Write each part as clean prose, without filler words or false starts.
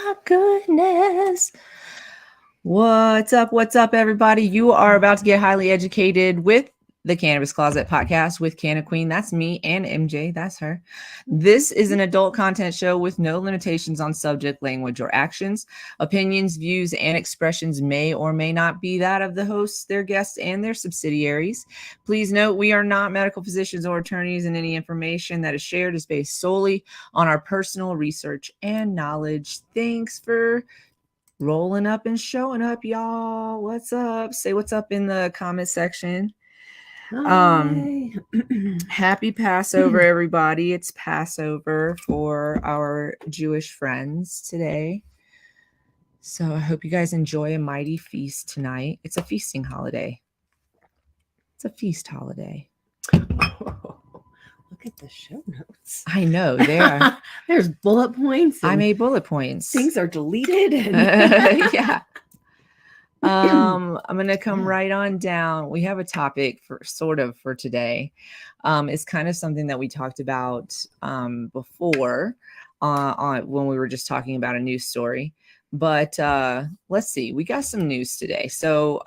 my goodness. What's up, everybody? You are about to get highly educated with the Cannabis Closet podcast with Canna Queen. That's me, and MJ. That's her. This is an adult content show with no limitations on subject, language, or actions. Opinions, views, and expressions may or may not be that of the hosts, their guests, and their subsidiaries. Please note we are not medical physicians or attorneys, and any information that is shared is based solely on our personal research and knowledge. Thanks for rolling up and showing up, y'all. What's up? Say what's up in the comment section. Happy Passover, everybody. It's Passover for our Jewish friends today. So I hope you guys enjoy a mighty feast tonight. It's a feasting holiday. It's a feast holiday. Look at the show notes. I know. There. There's bullet points. I made bullet points. Things are deleted. Yeah. I'm going to come right on down. We have a topic for today. It's kind of something that we talked about before on when we were just talking about a news story. But let's see. We got some news today. So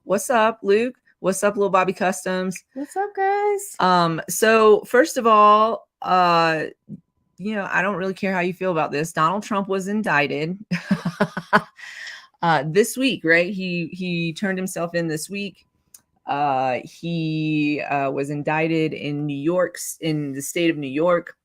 what's up, Luke? What's up, Little Bobby Customs? What's up, guys? So first of all, I don't really care how you feel about this. Donald Trump was indicted this week, right? He turned himself in this week. He was indicted in New York, in the state of New York,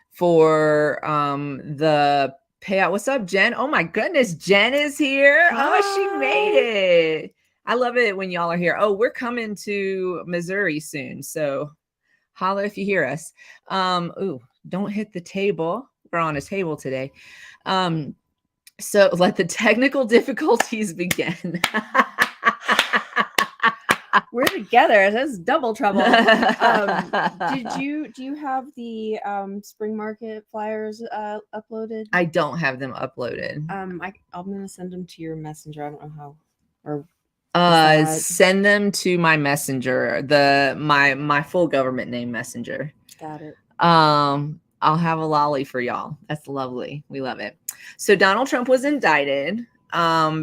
for the payout. What's up, Jen? Oh my goodness, Jen is here. Hi. Oh, she made it. I love it when y'all are here. Oh, we're coming to Missouri soon, so holla if you hear us. Ooh, don't hit the table. We're on a table today. So let the technical difficulties begin. We're together. That's double trouble. Do you have the spring market flyers uploaded? I don't have them uploaded. I'm gonna send them to your messenger. I don't know how. Or send them to my messenger, my full government name messenger. Got it. I'll have a lolly for y'all. That's lovely. We love it. So Donald Trump was indicted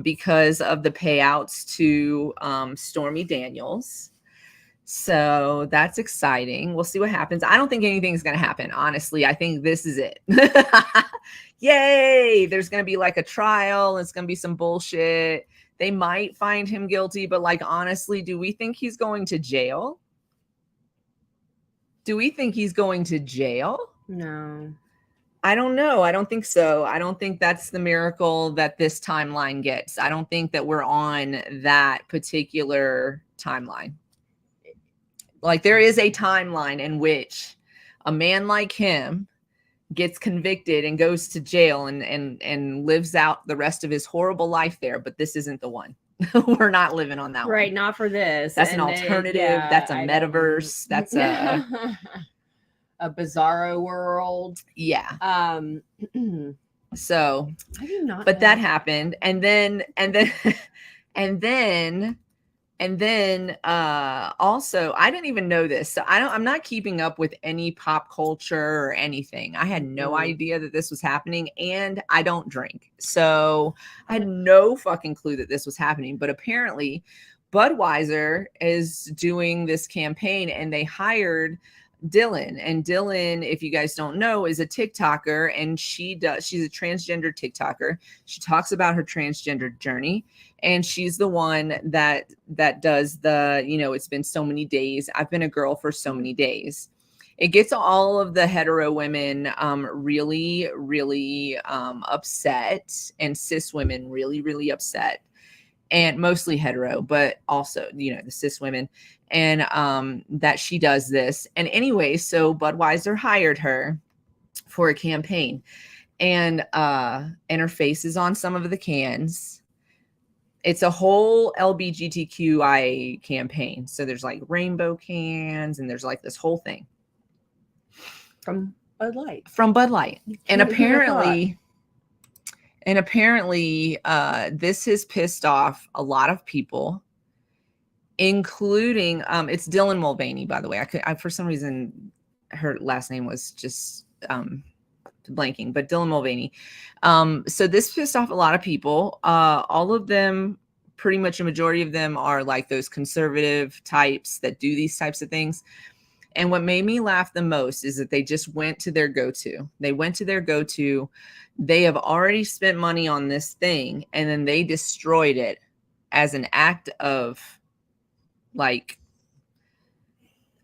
because of the payouts to Stormy Daniels. So that's exciting. We'll see what happens. I don't think anything's going to happen. Honestly, I think this is it. Yay. There's going to be like a trial. It's going to be some bullshit. They might find him guilty, but like, honestly, do we think he's going to jail? Do we think he's going to jail? No. I don't know. I don't think so. I don't think that's the miracle that this timeline gets. I don't think that we're on that particular timeline. Like, there is a timeline in which a man like him gets convicted and goes to jail and lives out the rest of his horrible life there. But this isn't the one. We're not living on that one. Right. Not for this. That's an alternative. That's a metaverse. That's a bizarro world. Yeah. So I do not. But that happened. And then also, I didn't even know this. So I'm not keeping up with any pop culture or anything. I had no idea that this was happening, and I don't drink. So I had no fucking clue that this was happening. But apparently Budweiser is doing this campaign, and they hired Dylan. And Dylan, if you guys don't know, is a TikToker, and she's a transgender TikToker. She talks about her transgender journey, and she's the one that does the, it's been so many days. I've been a girl for so many days. It gets all of the hetero women really, really upset, and cis women really, really upset. And mostly hetero, but also, the cis women, and that she does this. And anyway, so Budweiser hired her for a campaign, and her face is on some of the cans. It's a whole LGBTQI campaign. So there's like rainbow cans, and there's like this whole thing. From Bud Light. And apparently, this has pissed off a lot of people, including it's Dylan Mulvaney, by the way. I for some reason her last name was just blanking, but Dylan Mulvaney. So this pissed off a lot of people. All of them, pretty much a majority of them, are like those conservative types that do these types of things. And what made me laugh the most is that they just went to their go-to. They went to their go-to. They have already spent money on this thing, and then they destroyed it as an act of like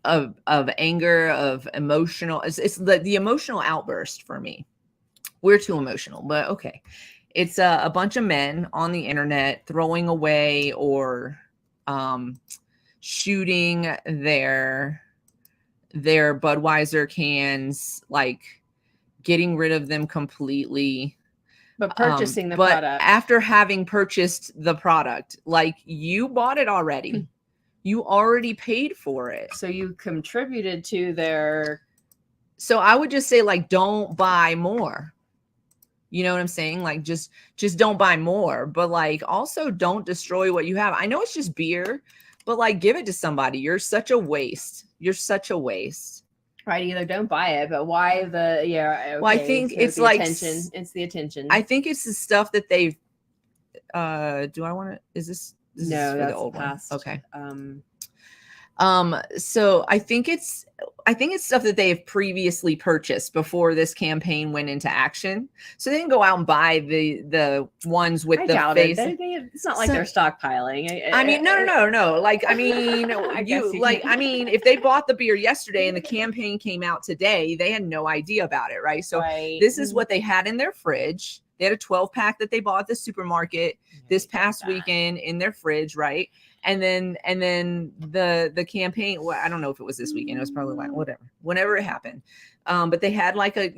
of anger, of emotional. It's the emotional outburst for me. We're too emotional, but okay. It's a bunch of men on the internet throwing away or shooting their Budweiser cans, like getting rid of them completely. But purchasing the but product. After having purchased the product, like you bought it already. You already paid for it. So you contributed to their. So I would just say, like, don't buy more. You know what I'm saying? Like, just don't buy more, but like also don't destroy what you have. I know it's just beer, but like give it to somebody. You're such a waste. You're such a waste. Right, either don't buy it, but why the okay, well, I think so it's the like attention. It's the attention. I think it's the stuff that they've do I want to is this no, is for that's the old past. One? Okay. So I think it's stuff that they have previously purchased before this campaign went into action. So they didn't go out and buy the ones with the face. It's not like they're stockpiling. I mean, no. Like, I mean, if they bought the beer yesterday and the campaign came out today, they had no idea about it, right? So this is what they had in their fridge. They had a 12-pack that they bought at the supermarket this past weekend in their fridge, right? And then the campaign, well, I don't know if it was this weekend. It was probably like whenever it happened. But they had like a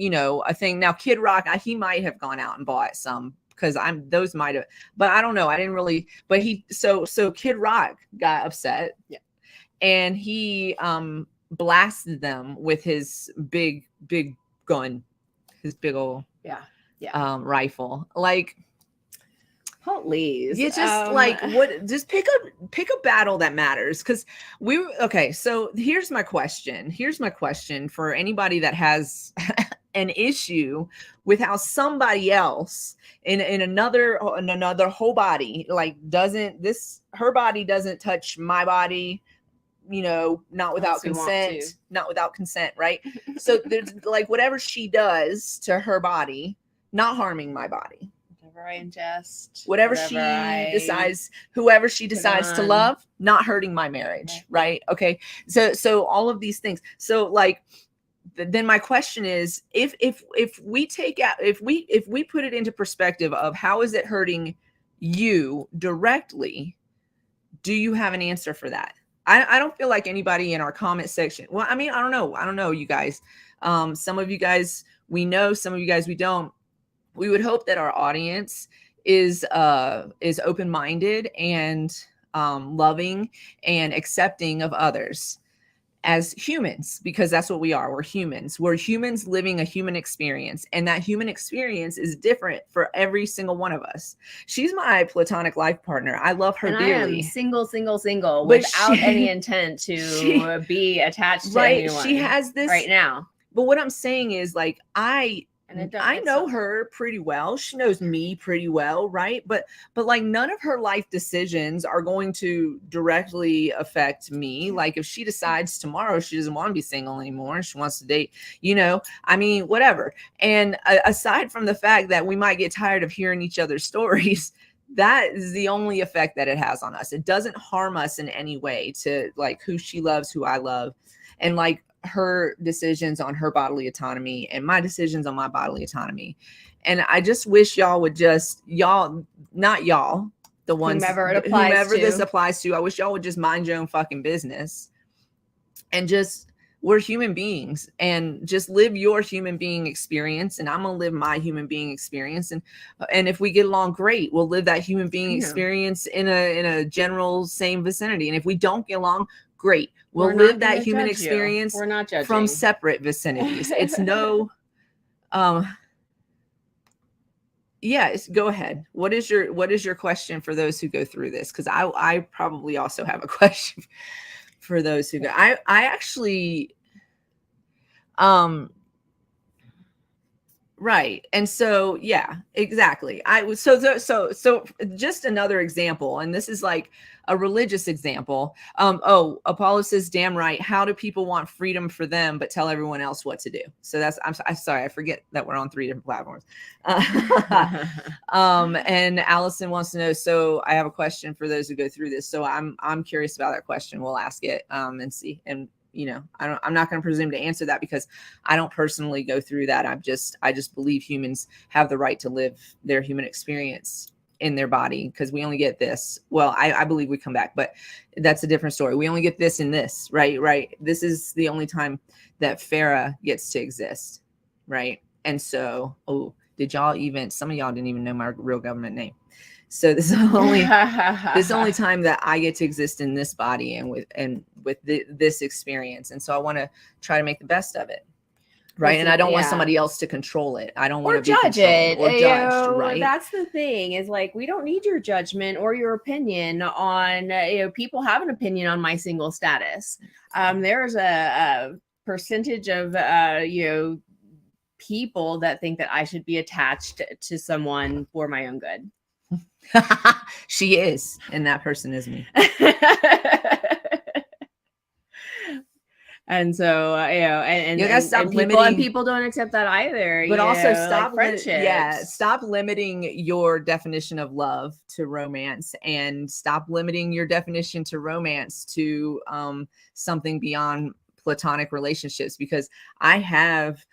thing. Now Kid Rock, he might have gone out and bought some because those might have, but I don't know. I didn't really, but so Kid Rock got upset. Yeah. And he blasted them with his big gun, his big old rifle. Like, please. You just just pick a battle that matters. Because so here's my question for anybody that has an issue with how somebody else in another whole body, like her body doesn't touch my body, not without consent, right? So there's like whatever she does to her body, not harming my body. Whatever I ingest, whoever she decides to love, not hurting my marriage, right? Okay, so all of these things. So like, then my question is, if we put it into perspective of how is it hurting you directly, do you have an answer for that? I don't feel like anybody in our comment section. Well, I mean, I don't know, you guys. Some of you guys we know, some of you guys we don't. We would hope that our audience is open-minded and loving and accepting of others as humans, because that's what we are. We're humans. We're humans living a human experience, and that human experience is different for every single one of us. She's my platonic life partner. I love her dearly. I am single, without any intent to be attached to anyone. She has this right now. But what I'm saying is, like, I know her pretty well. She knows me pretty well, right? But like, none of her life decisions are going to directly affect me. Like, if she decides tomorrow she doesn't want to be single anymore, she wants to date, I mean, whatever. And aside from the fact that we might get tired of hearing each other's stories, that is the only effect that it has on us. It doesn't harm us in any way to like who she loves, who I love, and like her decisions on her bodily autonomy and my decisions on my bodily autonomy. And I just wish y'all would not y'all, the ones whomever this applies to, I wish y'all would just mind your own fucking business and just, we're human beings, and just live your human being experience, and I'm gonna live my human being experience, and if we get along, great. We'll live that human being experience in a general same vicinity. And if we don't get along, great. We'll live that human experience We're not judging. From separate vicinities. It's no yes, go ahead. What is your question for those who go through this? Because I probably also have a question for those who go. I actually Right. And so, yeah, exactly. I was so just another example. And this is like a religious example. Oh, Apollo says, damn right. How do people want freedom for them, but tell everyone else what to do? So I'm sorry. I forget that we're on 3 different platforms. And Allison wants to know, so I have a question for those who go through this. So I'm curious about that question. We'll ask it, and see. And I'm not going to presume to answer that because I don't personally go through that. I just believe humans have the right to live their human experience in their body, because we only get this. Well, I believe we come back, but that's a different story. We only get this in this, right? This is the only time that Farah gets to exist, right? And so, some of y'all didn't even know my real government name. So this is only time that I get to exist in this body and with this experience. And so I want to try to make the best of it. Right. And I don't want somebody else to control it. I don't want to be judge it or judged. Right. That's the thing, is like, we don't need your judgment or your opinion on, people have an opinion on my single status. There's a percentage of, people that think that I should be attached to someone for my own good. She is, and that person is me. And so, and you gotta stop limiting, and people don't accept that either. But also stop friendships. Stop limiting your definition of love to romance, and stop limiting your definition to romance to something beyond platonic relationships, because I have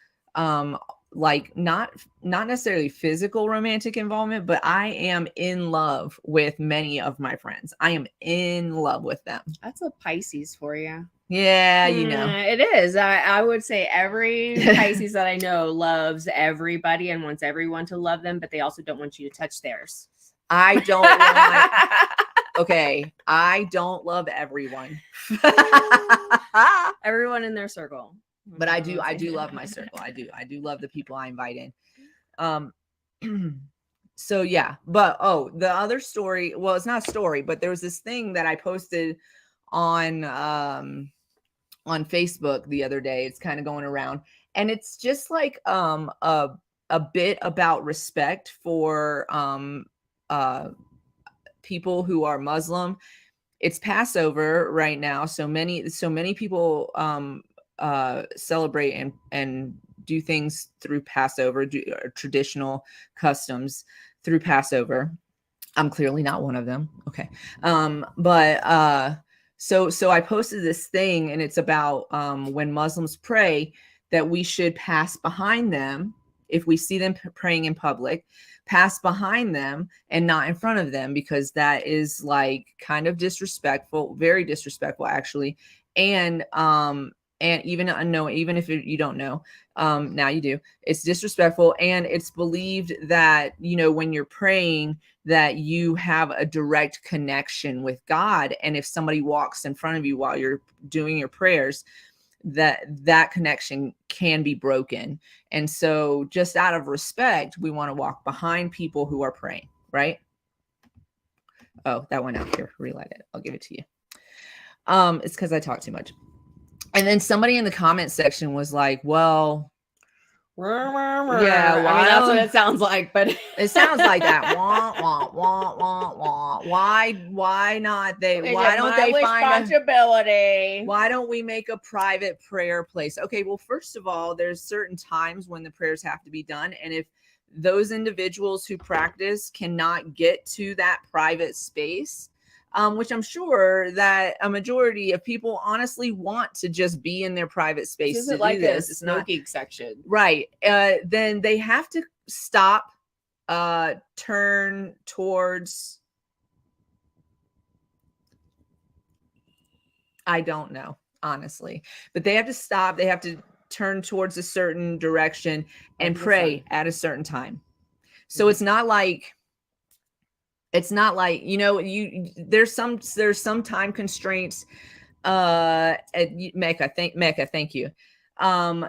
like not necessarily physical romantic involvement, but I am in love with many of my friends. I am in love with them. That's a Pisces for you. Yeah, it is. I would say every Pisces that I know loves everybody and wants everyone to love them, but they also don't want you to touch theirs. I don't want. Okay, I don't love everyone. Everyone in their circle. But I do love my circle. I do love the people I invite in. So yeah, but the other story, well, it's not a story, but there was this thing that I posted on Facebook the other day. It's kind of going around, and it's just like a bit about respect for people who are Muslim. It's Passover right now, so many people celebrate and do things through Passover, traditional customs through Passover. I'm clearly not one of them. Okay. But so I posted this thing, and it's about when Muslims pray, that we should pass behind them if we see them praying in public, pass behind them and not in front of them, because that is like kind of disrespectful, very disrespectful actually. And even if you don't know, now you do, it's disrespectful. And it's believed that, when you're praying, that you have a direct connection with God. And if somebody walks in front of you while you're doing your prayers, that connection can be broken. And so just out of respect, we want to walk behind people who are praying, right? Oh, that went out here. Relight it. I'll give it to you. It's because I talk too much. And then somebody in the comment section was like, well, yeah, that's what it sounds like, but it sounds like that. Wah, wah, wah, wah, wah. Why not they? Why don't they find responsibility? Why don't we make a private prayer place? Okay, well, first of all, there's certain times when the prayers have to be done, and if those individuals who practice cannot get to that private space, which I'm sure that a majority of people honestly want to just be in their private space. This isn't like this. It's not geek section, right? Then they have to stop, turn towards. I don't know, honestly, but they have to stop. They have to turn towards a certain direction and pray at a certain time. So it's not like. It's not like, there's some time constraints. Mecca, thank you.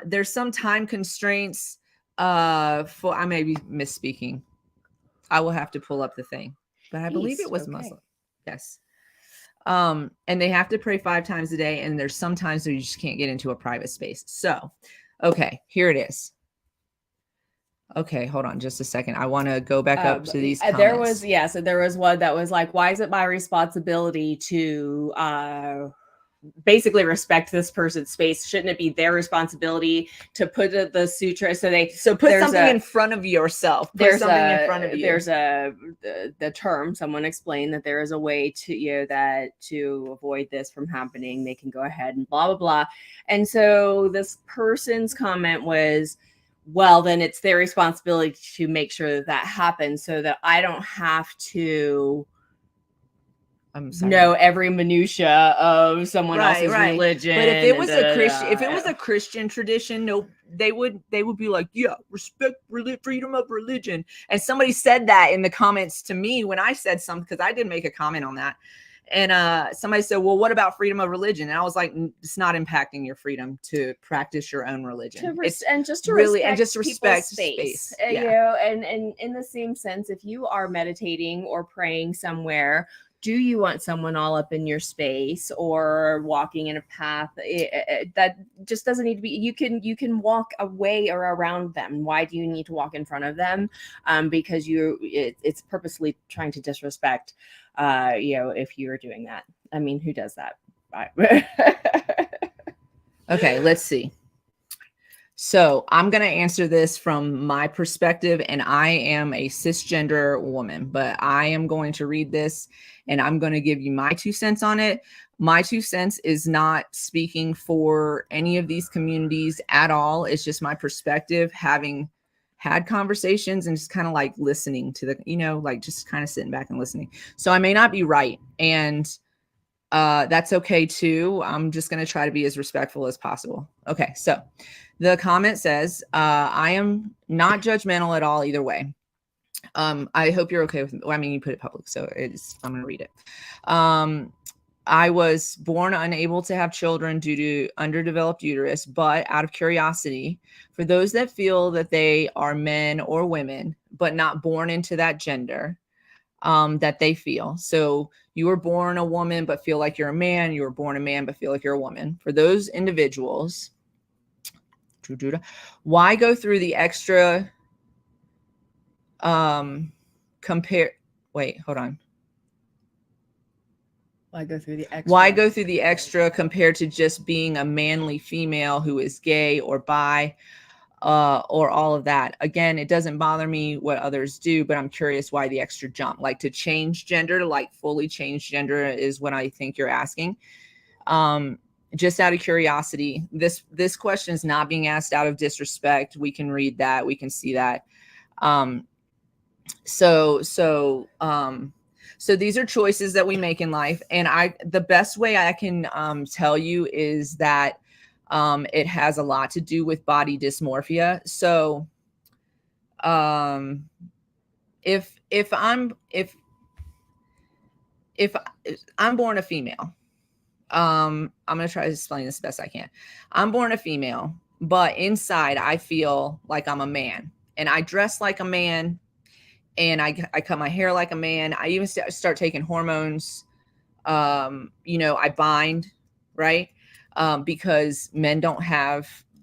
There's some time constraints I may be misspeaking. I will have to pull up the thing, but I believe it was Muslim. Yes. And they have to pray 5 times a day. And there's some times where you just can't get into a private space. So, okay, here it is. Okay, hold on just a second. I want to go back up to these comments. So there was one that was like, why is it my responsibility to basically respect this person's space? Shouldn't it be their responsibility to put the sutra? So put something in front of yourself. Put something in front of you. There's the term, someone explained that there is a way to, that to avoid this from happening, they can go ahead and blah, blah, blah. And so this person's comment was, well, then it's their responsibility to make sure that happens so that I don't have to know every minutia of someone else's religion. But if it was if it was a Christian tradition, no, they would be like, yeah, respect freedom of religion. And somebody said that in the comments to me when I said something, because I did make a comment on that. And somebody said, well, what about freedom of religion? And I was like, it's not impacting your freedom to practice your own religion. Just to respect space. Yeah. And in the same sense, if you are meditating or praying somewhere, do you want someone all up in your space or walking in a path that just doesn't need to be? You can walk away or around them. Why do you need to walk in front of them? Because it's purposely trying to disrespect. If you're doing that, I mean, who does that? Okay, let's see. So I'm going to answer this from my perspective, and I am a cisgender woman, but I am going to read this and I'm going to give you my 2 cents on it. My 2 cents is not speaking for any of these communities at all. It's just my perspective, having had conversations and just kind of like listening to the, like just kind of sitting back and listening. So I may not be right. And that's okay too. I'm just going to try to be as respectful as possible. Okay. So the comment says, I am not judgmental at all either way. I hope you're okay with, I mean, you put it public, so I'm going to read it. I was born unable to have children due to underdeveloped uterus, but out of curiosity, for those that feel that they are men or women, but not born into that gender, that they feel. So you were born a woman, but feel like you're a man. You were born a man, but feel like you're a woman. For those individuals, why go through the extra wait, hold on. Why go through the extra compared to just being a manly female who is gay or bi, or all of that? Again, it doesn't bother me what others do, but I'm curious why the extra jump, like to change gender, to like fully change gender, is what I think you're asking. Just out of curiosity, this question is not being asked out of disrespect. We can read that, we can see that. So these are choices that we make in life. And the best way I can tell you is that it has a lot to do with body dysmorphia. So if I'm born a female, I'm going to try to explain this best I can. I'm born a female, but inside I feel like I'm a man, and I dress like a man, and I cut my hair like a man. I even start taking hormones. I bind, right? Because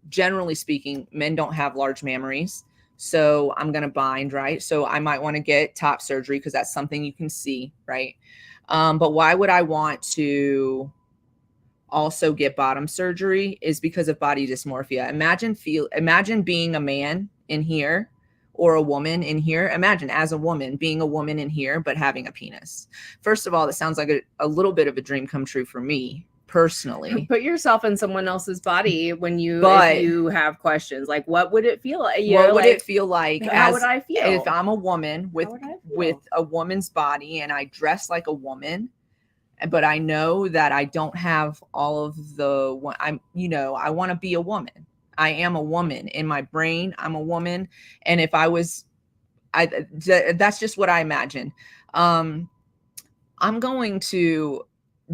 generally speaking, men don't have large mammaries. So I'm going to bind, right? So I might want to get top surgery because that's something you can see, right? But why would I want to also get bottom surgery? Is because of body dysmorphia. Imagine being a man in here, or a woman in here. Imagine as a woman being a woman in here, but having a penis. First of all, that sounds like a little bit of a dream come true for me personally. Put yourself in someone else's body when if you have questions, like what would it feel like? What would it feel like? How would I feel if I'm a woman with a woman's body and I dress like a woman, but I know that I don't have all of I want to be a woman. I am a woman in my brain. I'm a woman. And if that's just what I imagine. I'm going to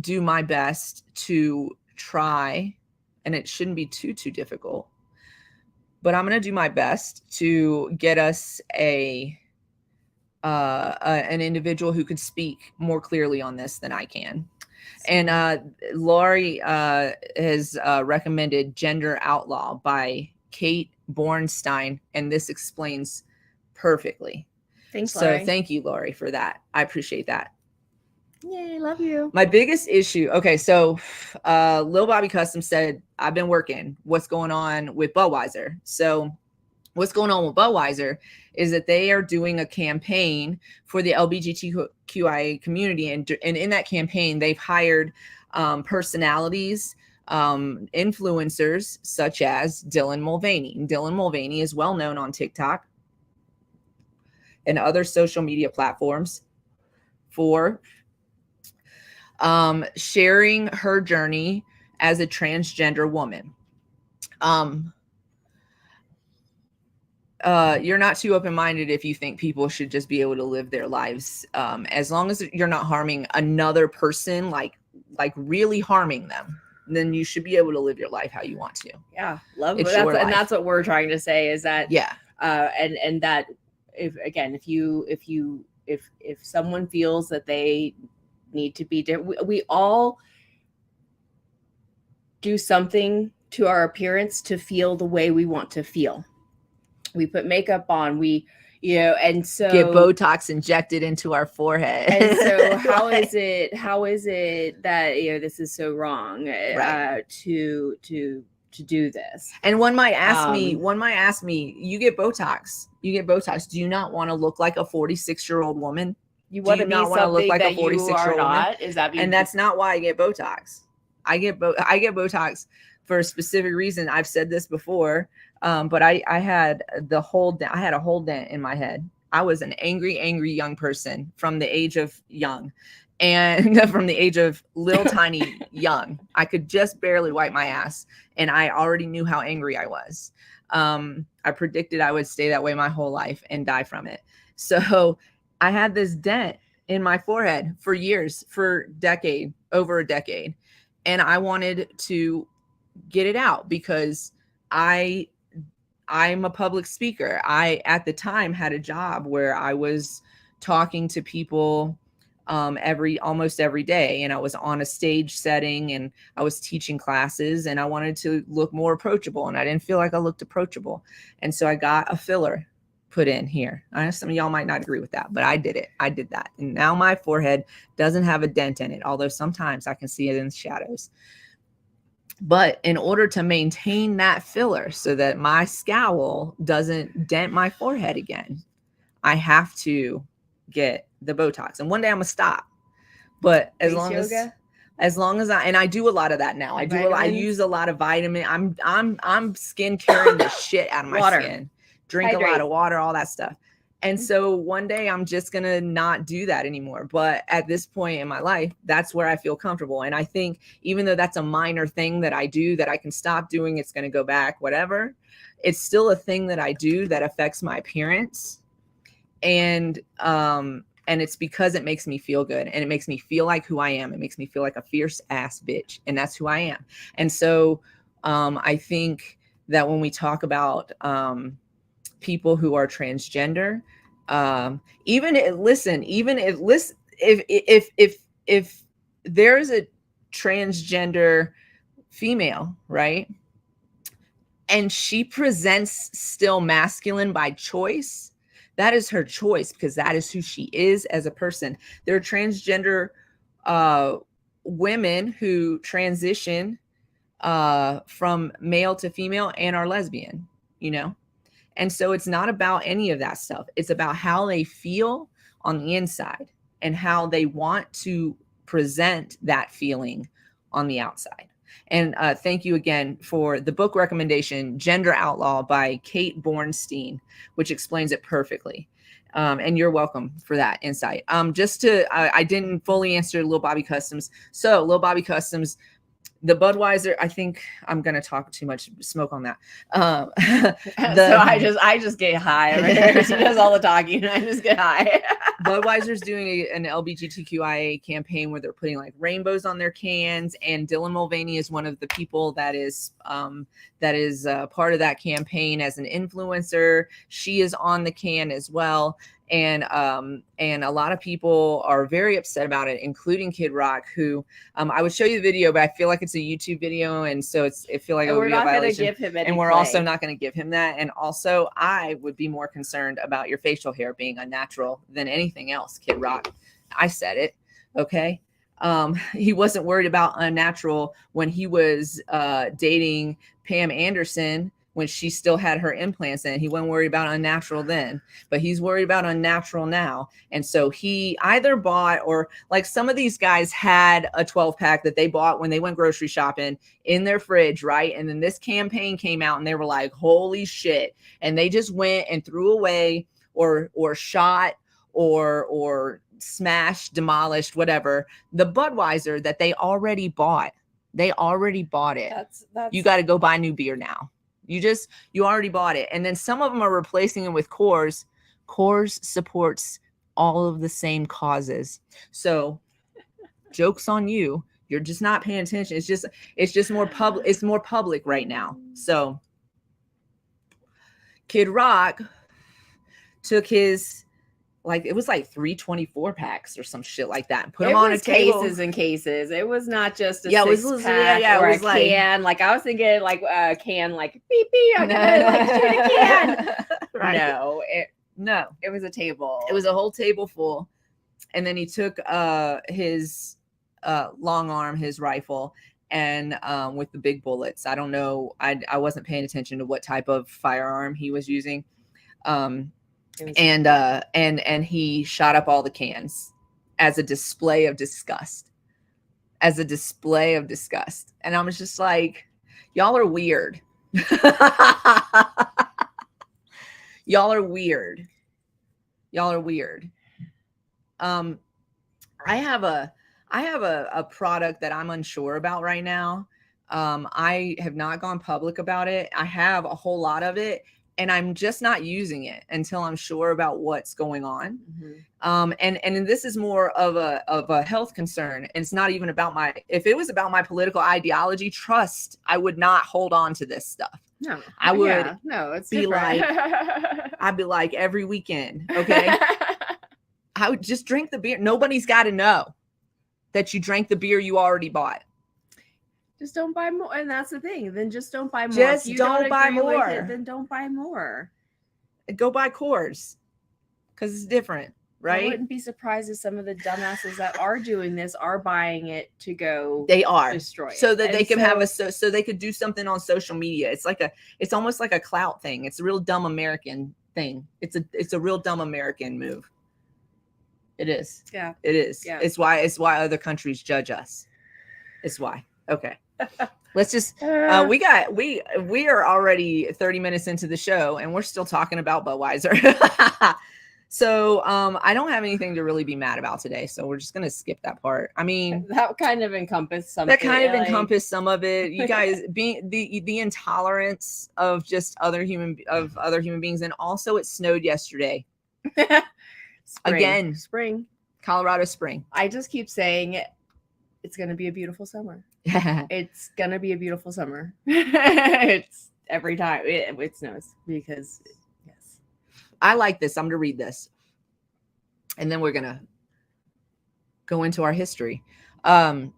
do my best to try, and it shouldn't be too difficult, but I'm going to do my best to get us an individual who could speak more clearly on this than I can. And Laurie has recommended Gender Outlaw by Kate Bornstein, and this explains perfectly. Thanks, so Lori. Thank you, Lori, for that. I appreciate that. Yay, love you. My biggest issue. Okay, so Lil Bobby Custom said, I've been working. What's going on with Budweiser? So what's going on with Budweiser is that they are doing a campaign for the LGBTQIA community. And in that campaign, they've hired personalities, influencers such as Dylan Mulvaney. Dylan Mulvaney is well known on TikTok and other social media platforms for sharing her journey as a transgender woman. You're not too open-minded if you think people should just be able to live their lives, as long as you're not harming another person, like really harming them, then you should be able to live your life how you want to. Yeah, love it. That's what we're trying to say, is that and that if someone feels that they need to be different, we all do something to our appearance to feel the way we want to feel. We put makeup on, and so get Botox injected into our forehead. And so how is it that this is so wrong to do this? And one might ask me, you get Botox. Do you not want to look like a 46-year-old woman? You want to not want to look like a 46-year-old woman? Is that and that's not why I get Botox. I get Botox for a specific reason. I've said this before, but I had a whole dent in my head. I was an angry young person from the age of young, and from the age of little tiny young. I could just barely wipe my ass, and I already knew how angry I was. I predicted I would stay that way my whole life and die from it. So I had this dent in my forehead for years, over a decade. And I wanted to get it out because I'm a public speaker. I, at the time, had a job where I was talking to people almost every day, and I was on a stage setting, and I was teaching classes, and I wanted to look more approachable, and I didn't feel like I looked approachable. And so I got a filler put in here. I know some of y'all might not agree with that, but I did it. I did that. And now my forehead doesn't have a dent in it, although sometimes I can see it in the shadows. But in order to maintain that filler so that my scowl doesn't dent my forehead again, I have to get the Botox. And one day I'm gonna stop. But as long as I do a lot of that now. I use a lot of vitamin. I'm skin caring the shit out of my skin. Drink a lot of water, all that stuff. And so one day I'm just going to not do that anymore. But at this point in my life, that's where I feel comfortable. And I think even though that's a minor thing that I do that I can stop doing, it's going to go back, whatever. It's still a thing that I do that affects my appearance. And it's because it makes me feel good, and it makes me feel like who I am. It makes me feel like a fierce ass bitch. And that's who I am. And so I think that when we talk about people who are transgender, if there's a transgender female, right, and she presents still masculine by choice, that is her choice, because that is who she is as a person. There are transgender women who transition from male to female and are lesbian, And so it's not about any of that stuff. It's about how they feel on the inside and how they want to present that feeling on the outside. And thank you again for the book recommendation, Gender Outlaw by Kate Bornstein, which explains it perfectly. And you're welcome for that insight. I didn't fully answer Lil Bobby Customs. So Lil Bobby Customs, the Budweiser, I think I'm going to talk too much smoke on that. So I just get high over here. She does all the talking and I just get high. Budweiser's doing an LGBTQIA campaign where they're putting like rainbows on their cans, and Dylan Mulvaney is one of the people that is part of that campaign as an influencer. She is on the can as well. And a lot of people are very upset about it, including Kid Rock, who I would show you the video, but I feel like it's a YouTube video, and so I feel like it would be a violation. We're not going to give him any, and we're also not going to give him that. And also, I would be more concerned about your facial hair being unnatural than anything else, Kid Rock. I said it, okay. He wasn't worried about unnatural when he was dating Pam Anderson when she still had her implants in. He wasn't worried about unnatural then, but he's worried about unnatural now. And so he either bought, or like some of these guys had a 12-pack that they bought when they went grocery shopping in their fridge, right? And then this campaign came out and they were like, holy shit. And they just went and threw away or shot or smashed, demolished, whatever, the Budweiser that they already bought. They already bought it. That's you got to go buy new beer now. You already bought it. And then some of them are replacing it with Coors. Coors supports all of the same causes. So joke's on you. You're just not paying attention. It's just more public. It's more public right now. So Kid Rock took his, like, it was like 324 packs or some shit like that, and put them on a table. Cases and cases. It was not just a six pack or a can. Like I was thinking, like a can, like beep beep. I'm gonna like shoot a can. Right. No, it was a table. It was a whole table full, and then he took his long arm, his rifle, and with the big bullets. I don't know. I wasn't paying attention to what type of firearm he was using. And he shot up all the cans as a display of disgust. And I was just like, y'all are weird. Y'all are weird. I have a product that I'm unsure about right now. I have not gone public about it. I have a whole lot of it, and I'm just not using it until I'm sure about what's going on. Mm-hmm. And this is more of a health concern. And it's not even about if it was about my political ideology, trust, I would not hold on to this stuff. No, I would. Yeah, no, it's be different. like, I'd be like every weekend. Okay. I would just drink the beer. Nobody's got to know that you drank the beer you already bought. Just don't buy more. And that's the thing. Then just don't buy more. Just don't buy more. Then don't buy more. Go buy Coors, because it's different, right? I wouldn't be surprised if some of the dumbasses that are doing this are buying it to go. They are destroy so that they can have so they could do something on social media. It's almost like a clout thing. It's a real dumb American thing. It's a real dumb American move. It is. Yeah. It is. Yeah. It's why other countries judge us. It's why. Okay. Let's just we are already 30 minutes into the show and we're still talking about Budweiser. So I don't have anything to really be mad about today, so we're just gonna skip that part. I mean, that kind of encompassed something. That kind of encompassed some of it. You guys, being the intolerance of just other human beings, and also it snowed yesterday. Spring, Colorado spring. I just keep saying it's gonna be a beautiful summer. It's gonna be a beautiful summer. It's every time it snows, because yes, I like this. I'm gonna read this, and then we're gonna go into our history. I'm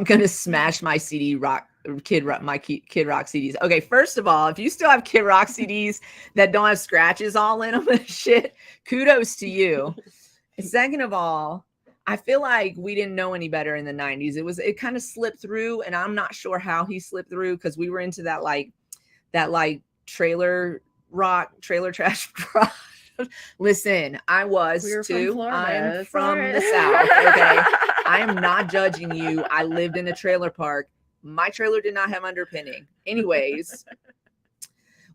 gonna smash my Kid Rock CDs. Okay, first of all, if you still have Kid Rock CDs that don't have scratches all in them and shit, kudos to you. Second of all, I feel like we didn't know any better in the 90s. It kind of slipped through, and I'm not sure how he slipped through, because we were into that trailer trash rock. Listen, I was too. I'm from the South. Okay. I am not judging you. I lived in a trailer park. My trailer did not have underpinning. Anyways,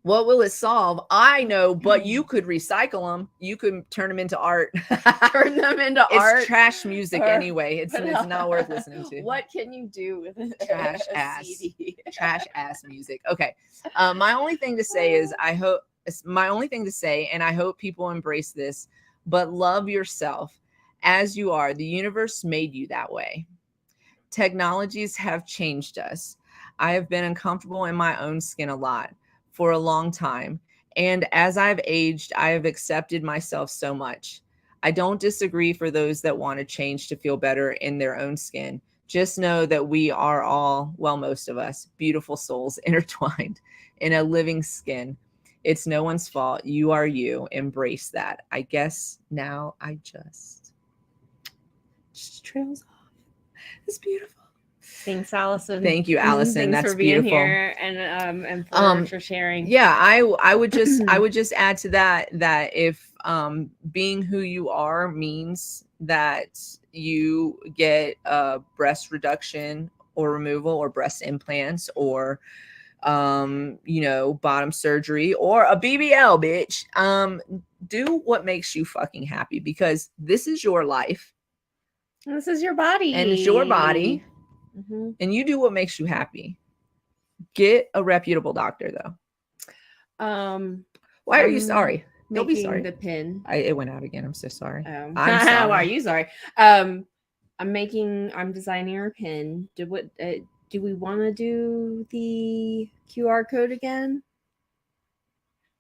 what will it solve? I know, but you could recycle them. You could turn them into art. Turn them into art. It's trash music anyway. It's not worth listening to. What can you do with trash ass CD? Trash ass music? Okay. My only thing to say is and I hope people embrace this, but love yourself as you are. The universe made you that way. Technologies have changed us. I have been uncomfortable in my own skin a lot for a long time, And as I've aged, I have accepted myself so much. I don't disagree for those that want to change to feel better in their own skin. Just know that we are all, well, most of us, beautiful souls intertwined in a living skin. It's no one's fault. You are you. Embrace that. I guess now I just trails off. It's beautiful. Thanks, Allison. Thank you, Allison. Thanks That's for being beautiful. here and for sharing. Yeah, I would just add to that if being who you are means that you get a breast reduction or removal or breast implants or bottom surgery or a BBL, bitch. Do what makes you fucking happy, because this is your life. This is your body. And it's your body. Mm-hmm. And you do what makes you happy. Get a reputable doctor, though. Why are you sorry? Don't be sorry. The pin. It went out again. I'm so sorry. I'm sorry. Why are you sorry? I'm designing our pin. Do we want to do the QR code again?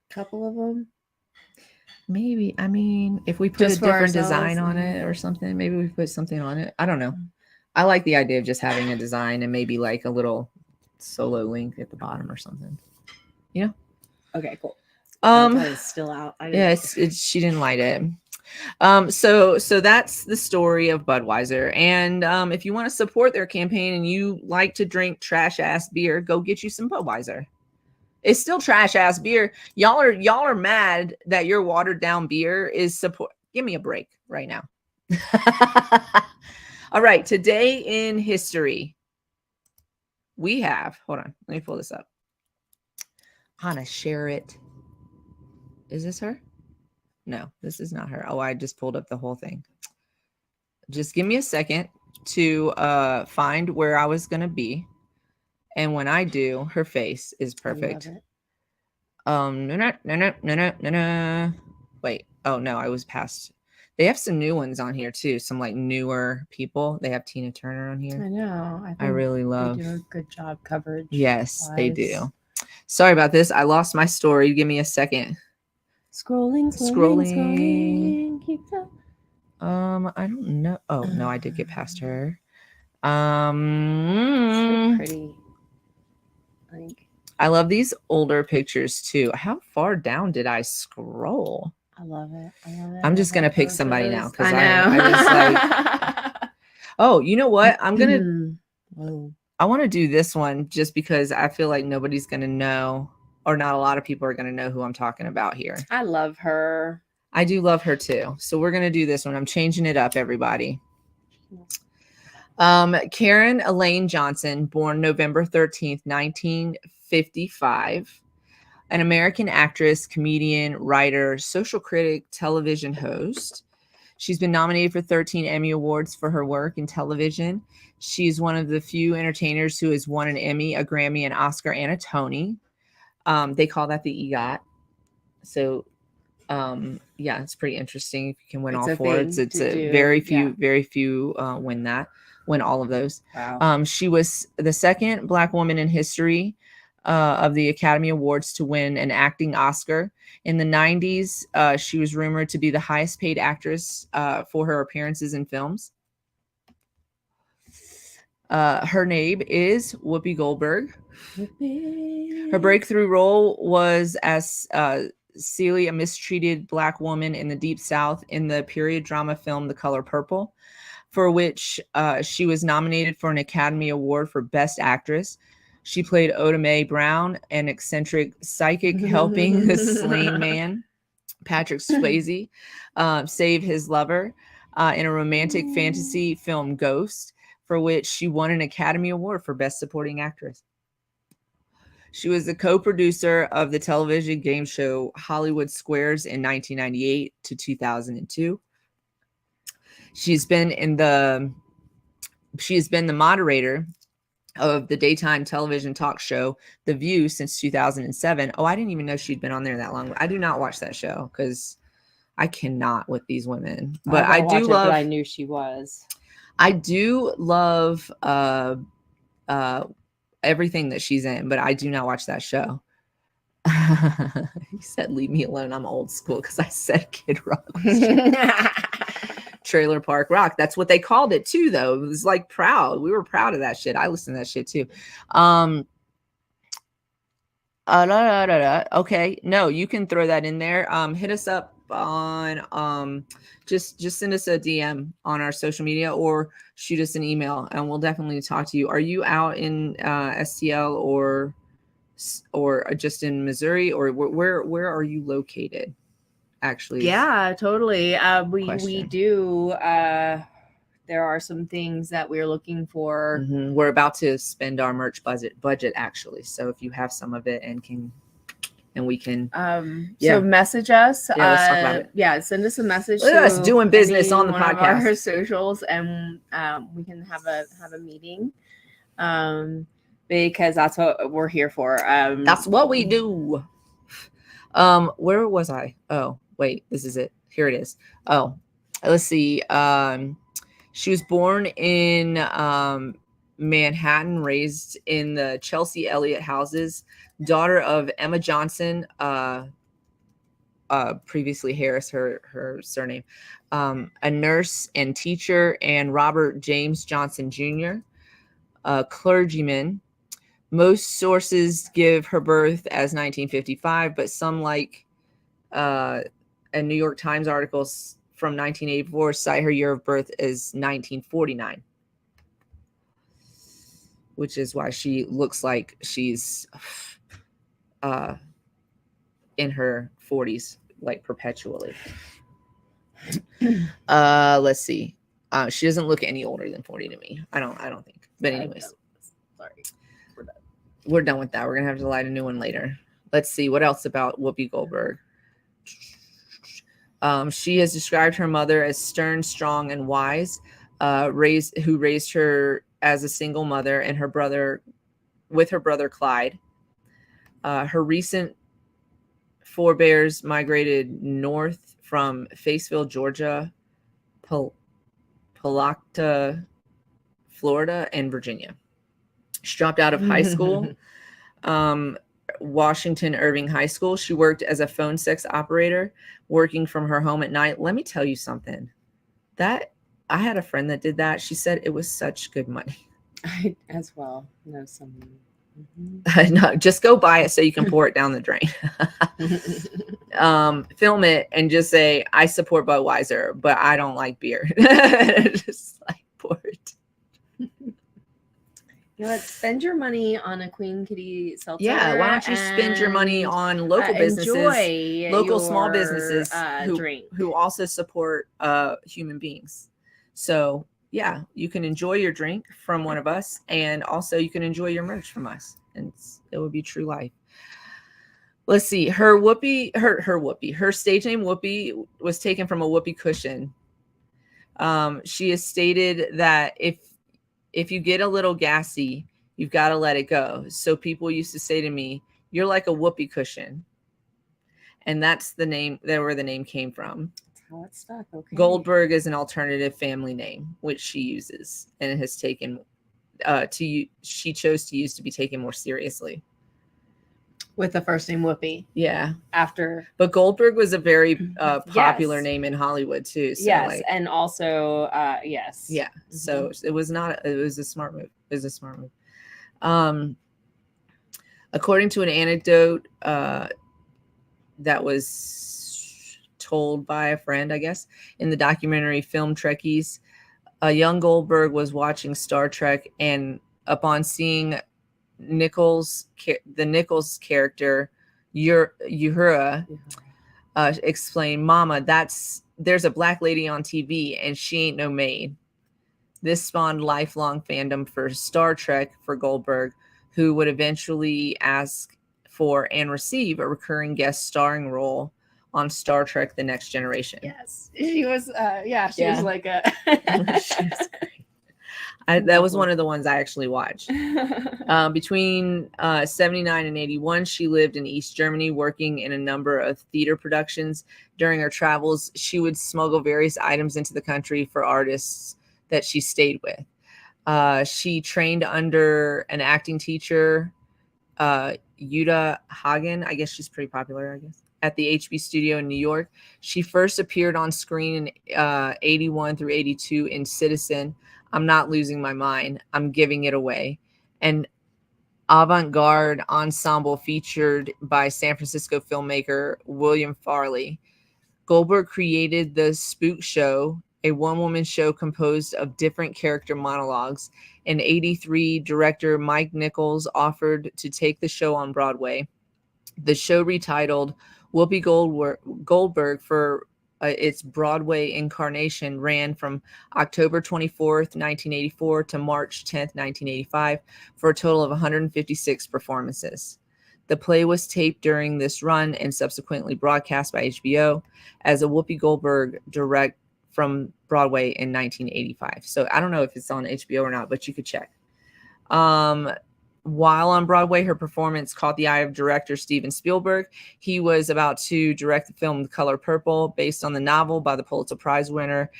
Couple of them. Maybe. I mean, if we put a different design on it or something, maybe we put something on it. I don't know. I like the idea of just having a design and maybe like a little solo link at the bottom or something. Yeah. Okay, cool. It's still out. She didn't light it. So that's the story of Budweiser. And if you want to support their campaign and you like to drink trash ass beer, go get you some Budweiser. It's still trash ass beer. Y'all are mad that your watered down beer is support. Give me a break right now. All right, today in history, we have, hold on, let me pull this up. I'm gonna share it. Is this her? No, this is not her. Oh, I just pulled up the whole thing. Just give me a second to find where I was gonna be. And when I do, her face is perfect. No. Wait. Oh no, I was past. They have some new ones on here too. Some like newer people. They have Tina Turner on here. I know. I really love. They do a good job coverage. Yes, they do. Sorry about this. I lost my story. Give me a second. Scrolling. Keep up. I don't know. Oh no, I did get past her. So pretty. I love these older pictures too. How far down did I scroll? I love it. I'm just gonna pick somebody now because I was like, oh, you know what? I'm gonna. I want to do this one just because I feel like nobody's gonna know, or not a lot of people are gonna know who I'm talking about here. I love her. I do love her too. So we're gonna do this one. I'm changing it up, everybody. Karen Elaine Johnson, born November 13th, 1955. An American actress, comedian, writer, social critic, television host. She's been nominated for 13 Emmy Awards for her work in television. She's one of the few entertainers who has won an Emmy, a Grammy, an Oscar, and a Tony. They call that the EGOT. So, yeah, it's pretty interesting if you can win all four. It's very few win all of those. Wow. She was the second Black woman in history of the Academy Awards to win an acting Oscar. In the 90s, she was rumored to be the highest paid actress for her appearances in films. Her name is Whoopi Goldberg. Her breakthrough role was as Celie, a mistreated Black woman in the Deep South in the period drama film The Color Purple, for which she was nominated for an Academy Award for Best Actress. She played Oda Mae Brown, an eccentric psychic helping the slain man, Patrick Swayze, save his lover in a romantic fantasy film Ghost, for which she won an Academy Award for Best Supporting Actress. She was the co-producer of the television game show Hollywood Squares in 1998 to 2002. She's been the moderator of the daytime television talk show The View since 2007. Oh, I didn't even know she'd been on there that long. I do not watch that show because I cannot with these women. But I do love. But I knew she was. I do love everything that she's in, but I do not watch that show. He said, leave me alone. I'm old school because I said Kid Rock. Trailer Park Rock. That's what they called it too, though. It was like proud. We were proud of that shit. I listened to that shit too. Okay. No, you can throw that in there. Hit us up on just send us a DM on our social media or shoot us an email and we'll definitely talk to you. Are you out in STL or just in Missouri, or where are you located? Actually, yeah, totally. We do. There are some things that we're looking for. Mm-hmm. We're about to spend our merch budget actually. So if you have some of it and we can so message us. Yeah, let's talk about it. Yeah, send us a message. Look at us doing business on the podcast. Of our socials, and we can have a meeting. Because that's what we're here for. That's what we do. Where was I? Oh, wait, this is it. Here it is. Oh, let's see. She was born in Manhattan, raised in the Chelsea Elliott houses, daughter of Emma Johnson, previously Harris, her surname, a nurse and teacher, and Robert James Johnson Jr., a clergyman. Most sources give her birth as 1955, but some, like a New York Times article from 1984, cite her year of birth as 1949, which is why she looks like she's in her 40s, like perpetually. Let's see. She doesn't look any older than 40 to me. I don't think. But anyways, sorry. We're done with that. We're gonna have to light a new one later. Let's see what else about Whoopi Goldberg. She has described her mother as stern, strong, and wise, who raised her as a single mother, and her brother Clyde. Her recent forebears migrated north from Fayetteville, Georgia, Palatka, Florida, and Virginia. She dropped out of high school, Washington Irving High School. She worked as a phone sex operator, working from her home at night. Let me tell you something. That I had a friend that did that. She said it was such good money. I as well know someone. No, just go buy it so you can pour it down the drain. Film it and just say, I support Budweiser, but I don't like beer. Just like pour it. You know what? Spend your money on a Queen Kitty seltzer. Yeah, why don't you spend your money on local businesses, local small businesses who also support human beings. So yeah, you can enjoy your drink from one of us, and also you can enjoy your merch from us, and it would be true life. Let's see. Her stage name Whoopi was taken from a whoopee cushion. She has stated that if you get a little gassy, you've got to let it go. So people used to say to me, "You're like a whoopee cushion," and that's the name. That's where the name came from. How it stuck. Okay. Goldberg is an alternative family name, which she uses and it has taken she chose to use to be taken more seriously. With the first name Whoopi. Yeah. But Goldberg was a very popular name in Hollywood too. So yes, and also yes. Yeah. Mm-hmm. So it was a smart move. It was a smart move. According to an anecdote that was told by a friend, I guess, in the documentary Film Trekkies, a young Goldberg was watching Star Trek, and upon seeing the Nichols character, Uhura, explained, "Mama, there's a black lady on TV, and she ain't no maid." This spawned lifelong fandom for Star Trek for Goldberg, who would eventually ask for and receive a recurring guest starring role on Star Trek: The Next Generation. Yes, she was. She was like a. That was one of the ones I actually watched. Between 79 and 81, she lived in East Germany, working in a number of theater productions. During her travels, she would smuggle various items into the country for artists that she stayed with. She trained under an acting teacher Yuta Hagen. I guess she's pretty popular, I guess, at the HB studio in New York. She first appeared on screen in 81 through 82 in Citizen, I'm Not Losing My Mind, I'm Giving It Away, and avant-garde ensemble featured by San Francisco filmmaker William Farley. Goldberg created the Spook Show, a one-woman show composed of different character monologues. In 83, director Mike Nichols offered to take the show on Broadway. The show, retitled Whoopi Goldberg for its Broadway incarnation, ran from October 24th, 1984 to March 10th, 1985, for a total of 156 performances. The play was taped during this run and subsequently broadcast by HBO as a Whoopi Goldberg direct from Broadway in 1985. So I don't know if it's on HBO or not, but you could check. While on Broadway, her performance caught the eye of director Steven Spielberg. He was about to direct the film The Color Purple, based on the novel by the Pulitzer Prize winner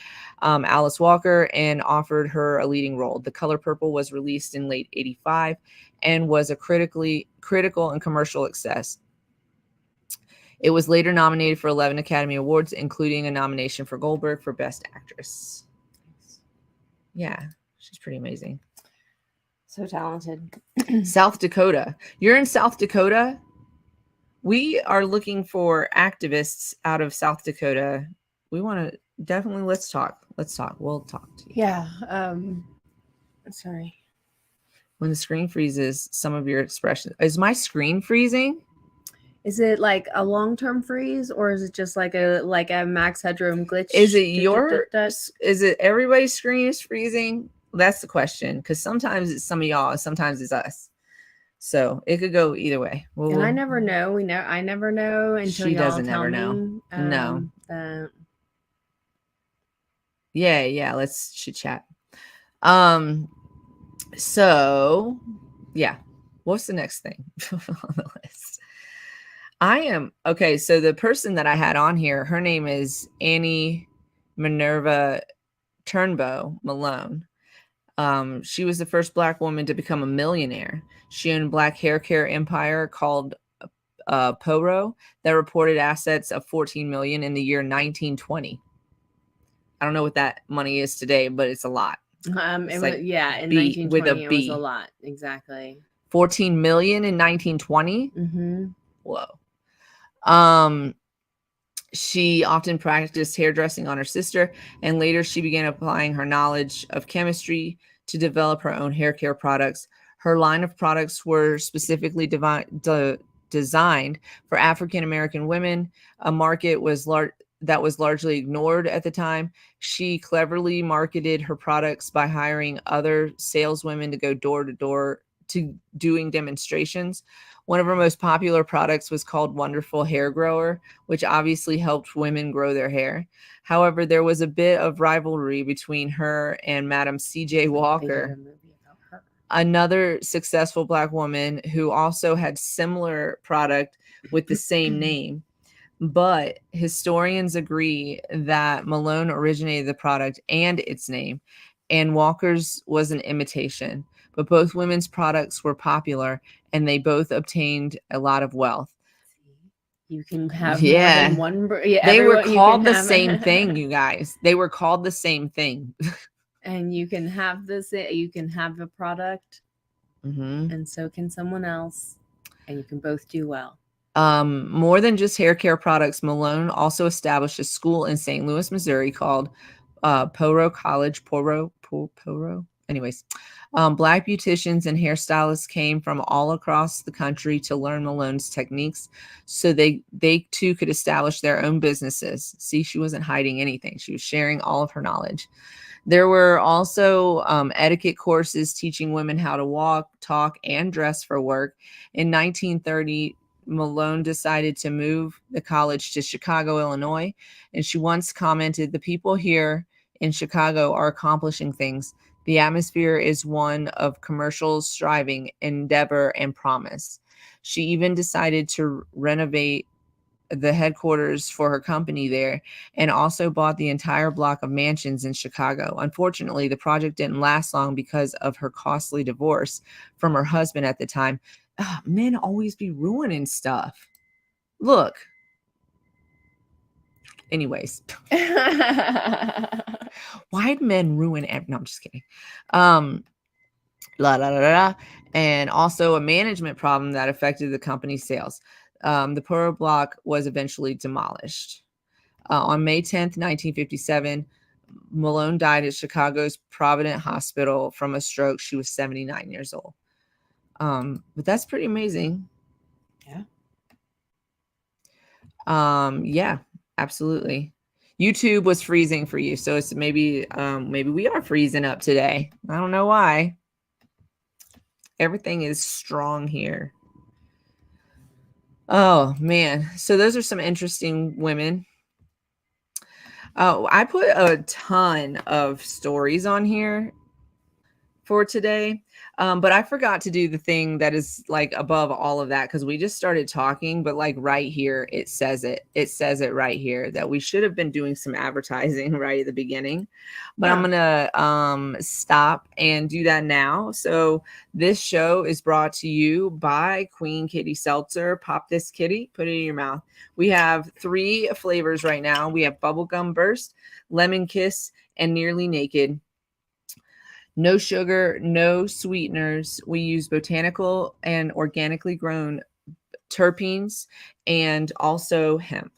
Alice Walker, and offered her a leading role. The Color Purple was released in late 85 and was a critical and commercial success. It was later nominated for 11 Academy Awards, including a nomination for Goldberg for Best Actress. Yeah, she's pretty amazing. So talented. South Dakota. You're in South Dakota? We are looking for activists out of South Dakota. We want to definitely, let's talk. We'll talk to you. Yeah. Sorry. When the screen freezes, some of your expressions. Is my screen freezing? Is it like a long-term freeze, or is it just like a max headroom glitch? Is it is it everybody's screen is freezing? That's the question, because sometimes it's some of y'all, sometimes it's us. So it could go either way. And I never know. I never know until she y'all doesn't tell ever me. Know. No. Yeah. Let's chit chat. So yeah. What's the next thing on the list? So the person that I had on here, her name is Annie Minerva Turnbow Malone. She was the first Black woman to become a millionaire. She owned a Black hair care empire called Poro that reported assets of $14 million in the year 1920. I don't know what that money is today, but it's a lot. In 1920 it was a lot. Exactly. 14 million in 1920. Mm-hmm. Whoa. She often practiced hairdressing on her sister, and later she began applying her knowledge of chemistry to develop her own hair care products. Her line of products were specifically designed for African American women, a market that was largely ignored at the time. She cleverly marketed her products by hiring other saleswomen to go door to door to doing demonstrations. One of her most popular products was called Wonderful Hair Grower, which obviously helped women grow their hair. However, there was a bit of rivalry between her and Madam C.J. Walker, another successful Black woman who also had similar product with the same name. But historians agree that Malone originated the product and its name, and Walker's was an imitation. But both women's products were popular, and they both obtained a lot of wealth. You can have more than one. They were called the same thing, you guys. They were called the same thing. And you can have this. You can have a product, and so can someone else, and you can both do well. More than just hair care products, Malone also established a school in St. Louis, Missouri called Poro College. Poro. Anyways, Black beauticians and hairstylists came from all across the country to learn Malone's techniques, so they too could establish their own businesses. See, she wasn't hiding anything. She was sharing all of her knowledge. There were also etiquette courses teaching women how to walk, talk, and dress for work. In 1930, Malone decided to move the college to Chicago, Illinois, and she once commented, "The people here in Chicago are accomplishing things. The atmosphere is one of commercial striving, endeavor, and promise." She even decided to renovate the headquarters for her company there, and also bought the entire block of mansions in Chicago. Unfortunately, the project didn't last long because of her costly divorce from her husband at the time. Men always be ruining stuff. Look. Anyways. Why'd men ruin no, I'm just kidding. La, la, la, la, and also a management problem that affected the company's sales. The Pearl Block was eventually demolished. On May 10th, 1957, Malone died at Chicago's Providence Hospital from a stroke. She was 79 years old. But that's pretty amazing. Yeah, absolutely. YouTube was freezing for you, so it's maybe we are freezing up today. I don't know why. Everything is strong here. Oh man, so those are some interesting women. Oh, I put a ton of stories on here for today. But I forgot to do the thing that is like above all of that, because we just started talking, but like right here, it says it right here that we should have been doing some advertising right at the beginning, but I'm gonna stop and do that now. So this show is brought to you by Queen Kitty Seltzer. Pop this kitty, put it in your mouth. We have 3 flavors right now. We have Bubblegum Burst, Lemon Kiss, and Nearly Naked. No sugar, no sweeteners. We use botanical and organically grown terpenes and also hemp.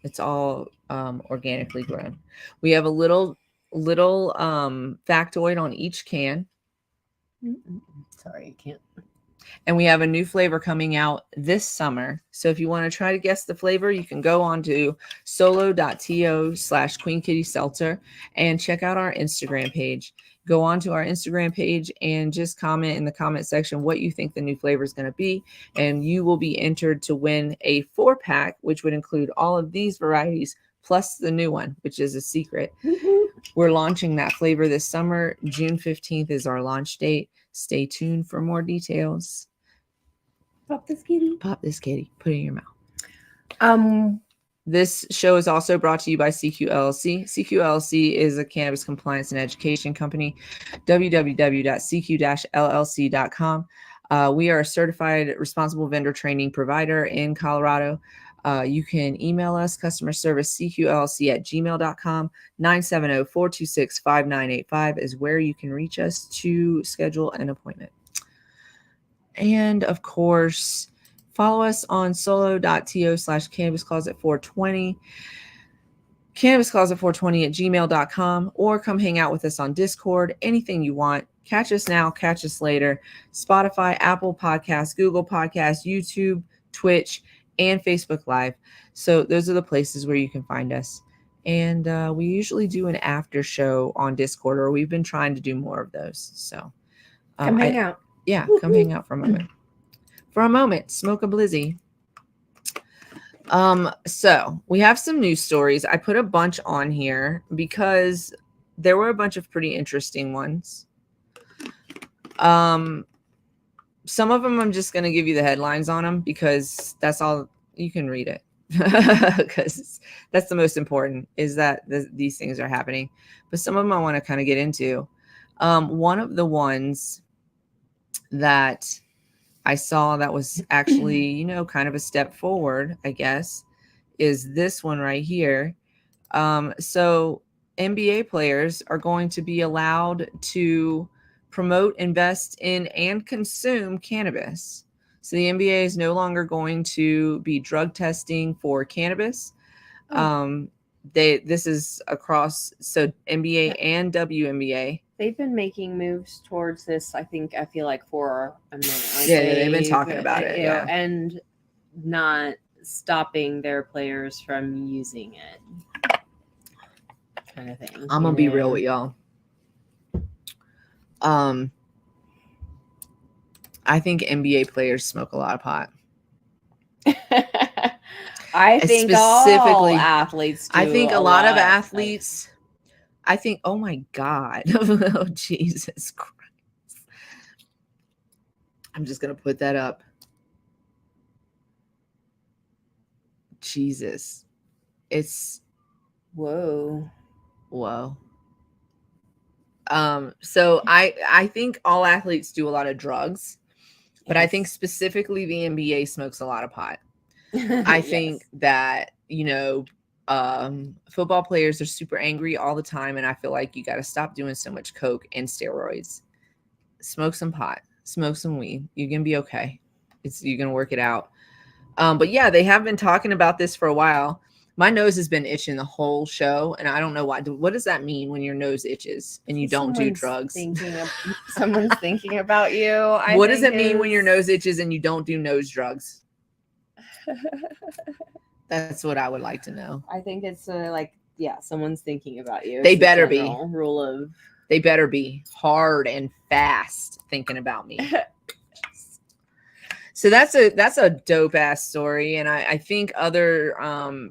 It's all organically grown. We have a little factoid on each can. Sorry, I can't. And we have a new flavor coming out this summer. So if you want to try to guess the flavor, you can go on to solo.to/Queen Kitty Seltzer and check out our Instagram page. Go on to our Instagram page and just comment in the comment section what you think the new flavor is going to be. And you will be entered to win a 4-pack, which would include all of these varieties, plus the new one, which is a secret. We're launching that flavor this summer. June 15th is our launch date. Stay tuned for more details. Pop this kitty. Pop this kitty. Put it in your mouth. This show is also brought to you by CQ LLC. CQ LLC is a cannabis compliance and education company. www.cq-llc.com. We are a certified responsible vendor training provider in Colorado. You can email us, customer service cqllc@gmail.com. 970-426-5985 is where you can reach us to schedule an appointment. And of course, follow us on solo.to/cannabiscloset420, cannabiscloset420@gmail.com, or come hang out with us on Discord. Anything you want. Catch us now, catch us later. Spotify, Apple Podcasts, Google Podcasts, YouTube, Twitch, and Facebook Live. So those are the places where you can find us. And we usually do an after show on Discord, or we've been trying to do more of those. So come hang out. Yeah, come hang out for a moment. For a moment, smoke a blizzy. So we have some news stories. I put a bunch on here because there were a bunch of pretty interesting ones. Some of them I'm just going to give you the headlines on them because that's all you can read it. Because that's the most important, is that these things are happening. But some of them I want to kind of get into. One of the ones that I saw that was actually, kind of a step forward, I guess, is this one right here. So NBA players are going to be allowed to promote, invest in, and consume cannabis. So the NBA is no longer going to be drug testing for cannabis. This is across, so NBA and WNBA. They've been making moves towards this, I feel like, for a minute. Like they've been talking about it. And not stopping their players from using it. Kind of thing. I'm going to be real with y'all. I think NBA players smoke a lot of pot. I think all athletes do. I think a lot of athletes. I think, oh my God. Oh, Jesus Christ. I'm just going to put that up. Jesus. It's. Whoa. So I think all athletes do a lot of drugs. But I think specifically the NBA smokes a lot of pot. I think that, football players are super angry all the time. And I feel like you got to stop doing so much coke and steroids. Smoke some pot, smoke some weed. You're going to be okay. You're going to work it out. But yeah, they have been talking about this for a while. My nose has been itching the whole show, and I don't know why. What does that mean when your nose itches and you don't do drugs? Someone's thinking about you. What does it mean when your nose itches and you don't do nose drugs? That's what I would like to know. I think it's someone's thinking about you. They better be. Rule of. They better be hard and fast thinking about me. So that's a dope ass story. And I think other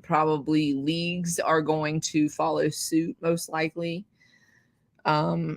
probably leagues are going to follow suit most likely.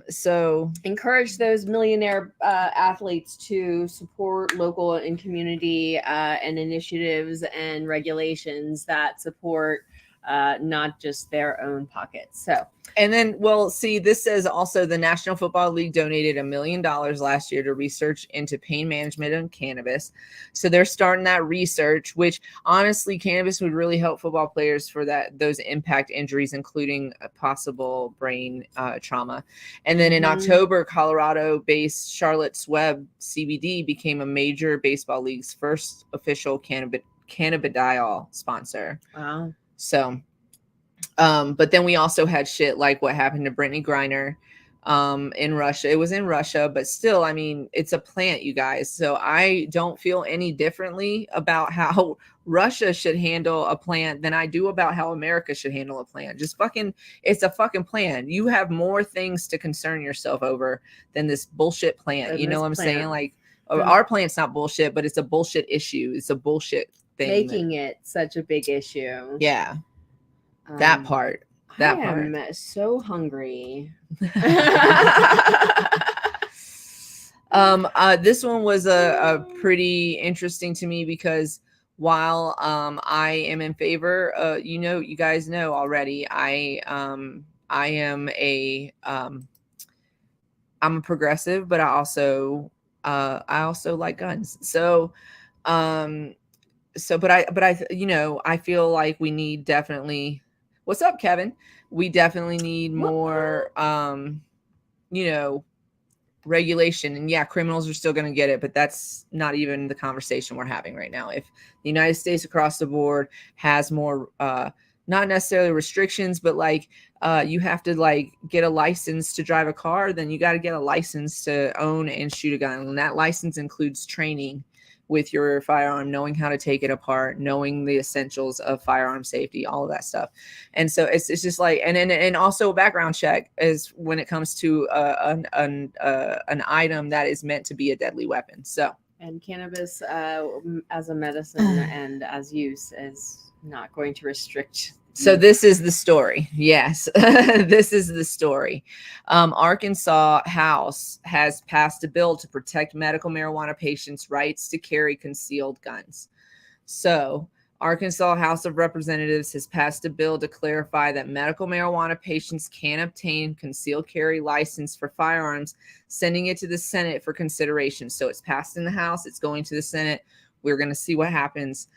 So encourage those millionaire athletes to support local and community and initiatives and regulations that support not just their own pockets. So, and then, well, see, this says also the National Football League donated $1 million last year to research into pain management and cannabis. So they're starting that research, which honestly, cannabis would really help football players for those impact injuries, including a possible brain trauma. And then in October, Colorado-based Charlotte's Web CBD became a major baseball league's first official cannabidiol sponsor. Wow. So, but then we also had shit like what happened to Brittany Griner in Russia. It was in Russia, but still, I mean, it's a plant, you guys. So I don't feel any differently about how Russia should handle a plant than I do about how America should handle a plant. Just it's a fucking plant. You have more things to concern yourself over than this bullshit plant. You know what I'm saying? Like, our plant's not bullshit, but it's a bullshit issue. It's a bullshit thing. Making it such a big issue. Yeah. That part. I am so hungry. This one was a pretty interesting to me because while I am in favor, you guys know already, I'm a progressive, but I also like guns. So but I feel like we need definitely. What's up, Kevin? We definitely need more, regulation. And yeah, criminals are still going to get it, but that's not even the conversation we're having right now. If the United States across the board has more, not necessarily restrictions, but like you have to like get a license to drive a car, then you got to get a license to own and shoot a gun. And that license includes training with your firearm, knowing how to take it apart, knowing the essentials of firearm safety, all of that stuff. And so it's just like, and also a background check is when it comes to an item that is meant to be a deadly weapon. So, and cannabis as a medicine and as use is not going to restrict. So this is the story. Yes, this is the story. Arkansas House has passed a bill to protect medical marijuana patients' rights to carry concealed guns. So Arkansas House of Representatives has passed a bill to clarify that medical marijuana patients can obtain concealed carry license for firearms, sending it to the Senate for consideration. So it's passed in the House. It's going to the Senate. We're going to see what happens.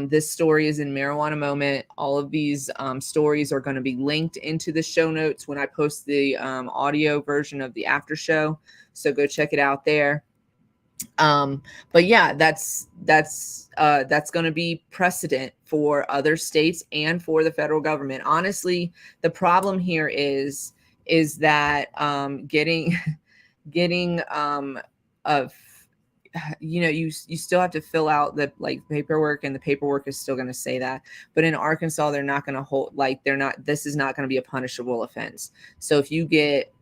This story is in Marijuana Moment. All of these stories are going to be linked into the show notes when I post the audio version of the after show. So go check it out there. But yeah, that's going to be precedent for other states and for the federal government. Honestly, the problem here is that getting you still have to fill out the paperwork, and the paperwork is still going to say that. But in Arkansas, they're not going to this is not going to be a punishable offense. So if you get,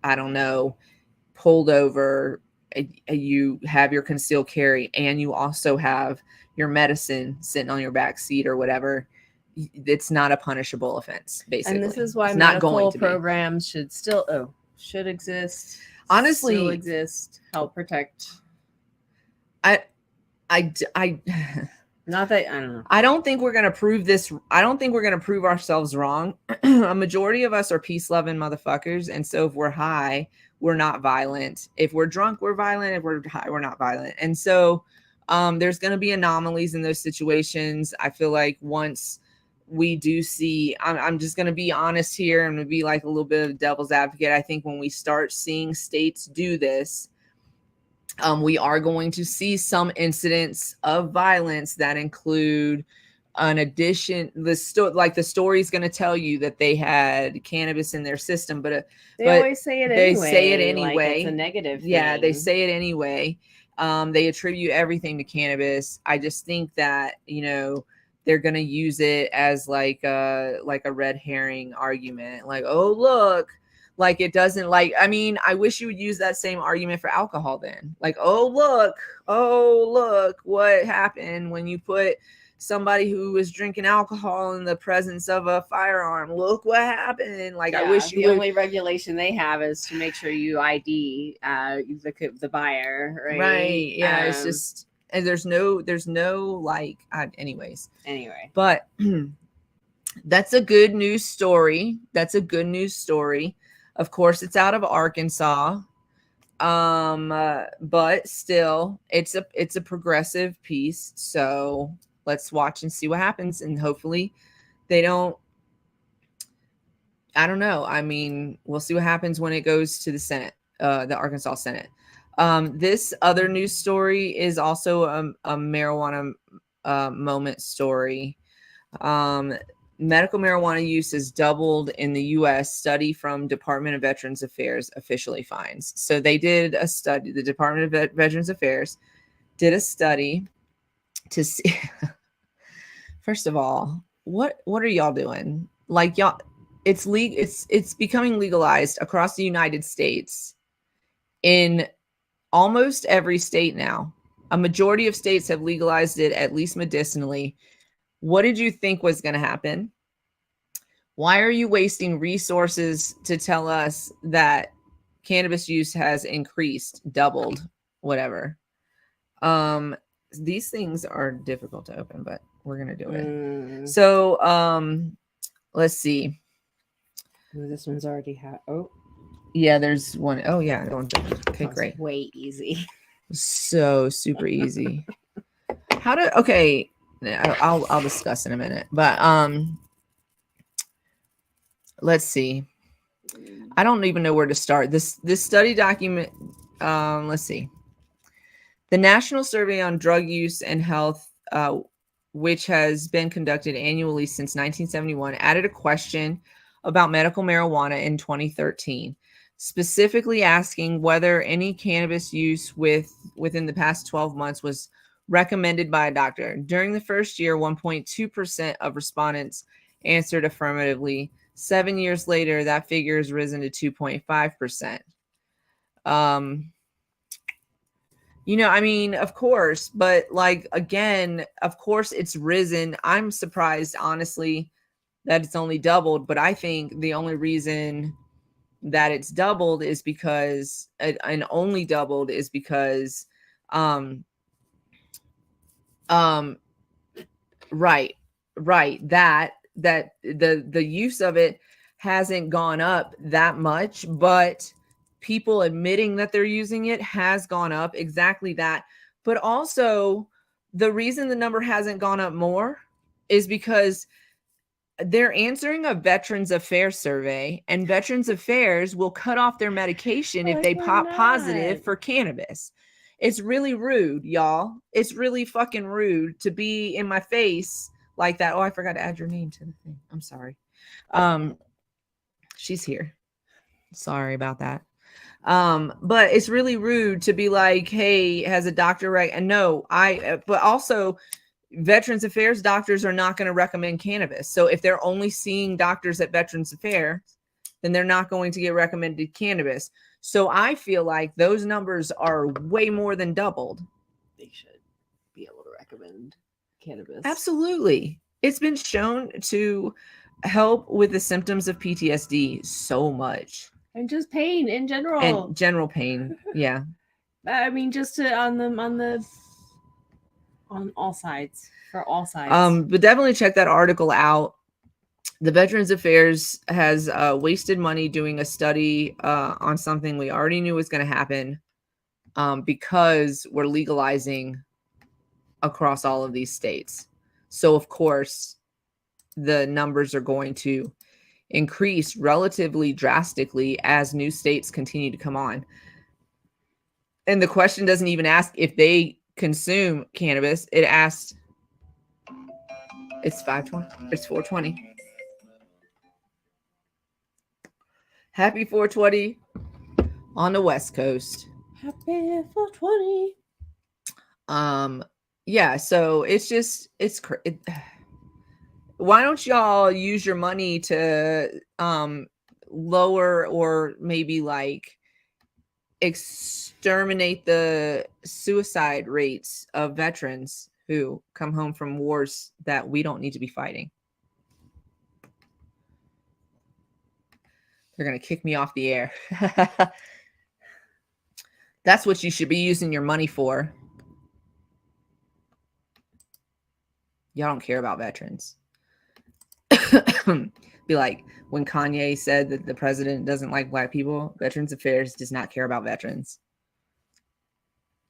I don't know, pulled over, you have your concealed carry, and you also have your medicine sitting on your back seat or whatever, it's not a punishable offense, basically. And this is why medical programs should exist. Honestly, still exist, help protect. Not that, I don't know. I don't think we're going to prove this. I don't think we're going to prove ourselves wrong. A majority of us are peace loving motherfuckers. And so if we're high, we're not violent. If we're drunk, we're violent. If we're high, we're not violent. And so there's going to be anomalies in those situations. I feel like once we do see, I'm just going to be honest here. I'm going to be like a little bit of devil's advocate. I think when we start seeing states do this, we are going to see some incidents of violence that include an addition. The story is going to tell you that they had cannabis in their system, but always say it anyway. They say it anyway. Like it's a negative thing. Yeah, they say it anyway. They attribute everything to cannabis. I just think that, you know, they're going to use it as like a red herring argument. Like, oh, look, like it doesn't like, I mean, I wish you would use that same argument for alcohol then. Like, oh, look what happened when you put somebody who was drinking alcohol in the presence of a firearm. Look what happened. Like, yeah, I wish you the only regulation they have is to make sure you ID the buyer, right? Right. Yeah. It's just, and there's no like, anyways. Anyway. But that's a good news story. Of course, it's out of Arkansas. But still, it's a progressive piece. So let's watch and see what happens. And hopefully they don't, I don't know. I mean, we'll see what happens when it goes to the Senate, the Arkansas Senate. This other news story is also a marijuana moment story. Medical marijuana use has doubled in the U.S. Study from Department of Veterans Affairs officially finds. So they did a study. The Department of Veterans Affairs did a study to see. First of all, what are y'all doing? Like, y'all, it's legal. It's becoming legalized across the United States in almost every state now. A majority of states have legalized it, at least medicinally. What did you think was going to happen? Why are you wasting resources to tell us that cannabis use has increased, doubled, whatever? These things are difficult to open, but we're going to do it. So, let's see. This one's already Oh, yeah, there's one. Oh, yeah. Okay, great. Way easy. So super easy. Okay. I'll discuss in a minute, but let's see. I don't even know where to start. This study document. Let's see. The National Survey on Drug Use and Health, which has been conducted annually since 1971, added a question about medical marijuana in 2013, specifically asking whether any cannabis use within the past 12 months was recommended by a doctor. During the first year, 1.2% of respondents answered affirmatively. 7 years later, that figure has risen to 2.5%. You know, I mean, of course, but like, again, of course it's risen. I'm surprised, honestly, that it's only doubled, but I think the only reason that it's doubled is because, and only doubled is because, right, that the use of it hasn't gone up that much, but people admitting that they're using it has gone up. Exactly that. But also, the reason the number hasn't gone up more is because they're answering a Veterans Affairs survey, and Veterans Affairs will cut off their medication if they pop positive for cannabis. It's really rude, y'all. It's really fucking rude to be in my face like that. Oh, I forgot to add your name to the thing. I'm sorry. She's here. Sorry about that. But it's really rude to be like, hey, has a doctor and no, but also Veterans Affairs doctors are not going to recommend cannabis. So if they're only seeing doctors at Veterans Affairs, then they're not going to get recommended cannabis. So I feel like those numbers are way more than doubled. They should be able to recommend cannabis. Absolutely. It's been shown to help with the symptoms of PTSD so much. And just pain in general. And general pain. Yeah. I mean, just on all sides, for all sides. But definitely check that article out. The Veterans Affairs has wasted money doing a study on something we already knew was going to happen because we're legalizing across all of these states. So, of course, the numbers are going to increase relatively drastically as new states continue to come on. And the question doesn't even ask if they consume cannabis. It asks, it's 520, it's 420. Happy 420 on the West Coast. Happy 420. Yeah, so it's just, why don't y'all use your money to lower or maybe like exterminate the suicide rates of veterans who come home from wars that we don't need to be fighting? They're going to kick me off the air. That's what you should be using your money for. Y'all don't care about veterans. Be like when Kanye said that the president doesn't like black people, Veterans Affairs does not care about veterans.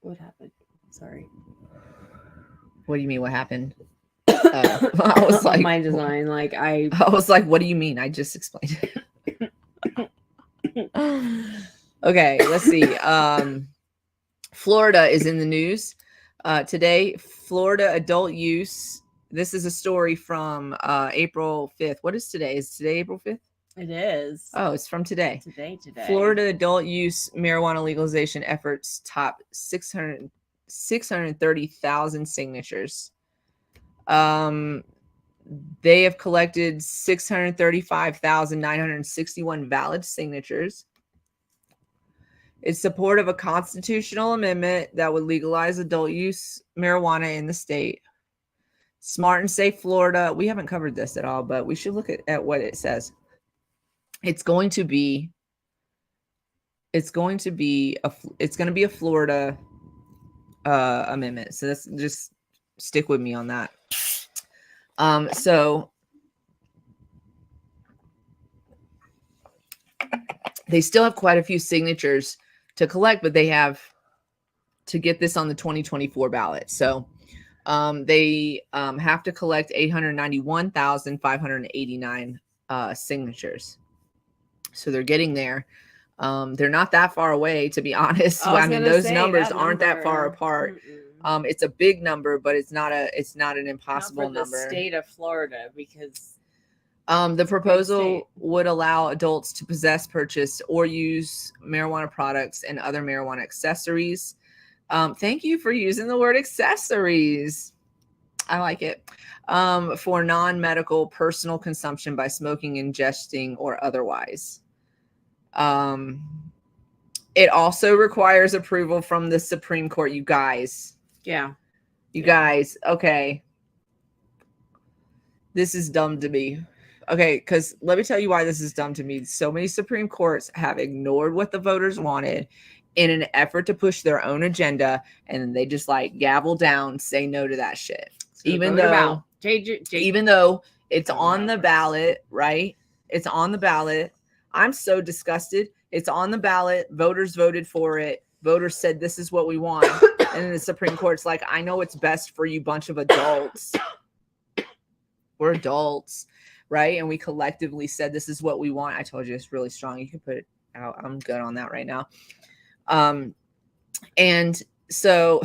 What happened? Sorry. What do you mean what happened? I was like, my design, like I was like, what do you mean? I just explained it. Okay, let's see. Florida is in the news today. Florida adult use. This is a story from April 5th. What is today? Is today April 5th? It is. Oh, it's from today. Today. Florida adult use marijuana legalization efforts top 630,000 signatures. They have collected 635,961 valid signatures. It's support of a constitutional amendment that would legalize adult use marijuana in the state. Smart and Safe Florida. We haven't covered this at all, but we should look at what it says. It's going to be a Florida amendment. So that's just stick with me on that. So they still have quite a few signatures to collect, but they have to get this on the 2024 ballot. So they have to collect 891,589 signatures. So they're getting there. They're not that far away, to be honest. I mean, those numbers aren't that far apart. It's a big number, but it's not an impossible number. The state of Florida, because the proposal would allow adults to possess, purchase, or use marijuana products and other marijuana accessories. Thank you for using the word accessories. I like it. For non-medical personal consumption by smoking, ingesting, or otherwise. It also requires approval from the Supreme Court, you guys. Yeah. You guys, okay. This is dumb to me. Okay, because let me tell you why this is dumb to me. So many Supreme Courts have ignored what the voters wanted in an effort to push their own agenda, and they just like gavel down, say no to that shit. So even though it's on the ballot, right? It's on the ballot. I'm so disgusted. It's on the ballot. Voters voted for it. Voters said this is what we want. And then the Supreme Court's like, I know it's best for you bunch of adults. We're adults, right? And we collectively said this is what we want. I told you it's really strong. You can put it out. I'm good on that right now. And so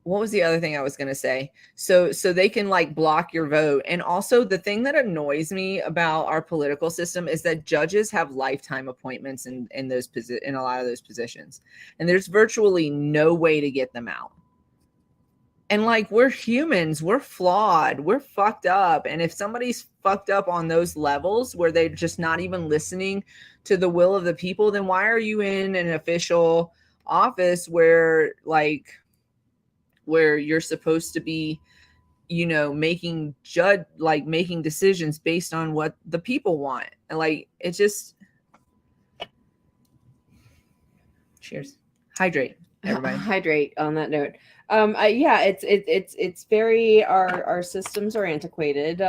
what was the other thing I was going to say? So they can like block your vote. And also the thing that annoys me about our political system is that judges have lifetime appointments in a lot of those positions. And there's virtually no way to get them out. And like, we're humans, we're flawed, we're fucked up. And if somebody's fucked up on those levels where they're just not even listening to the will of the people, then why are you in an official office where you're supposed to be, making decisions based on what the people want? And like, it just, cheers. Hydrate, everybody. Hydrate on that note. Yeah, it's very, our systems are antiquated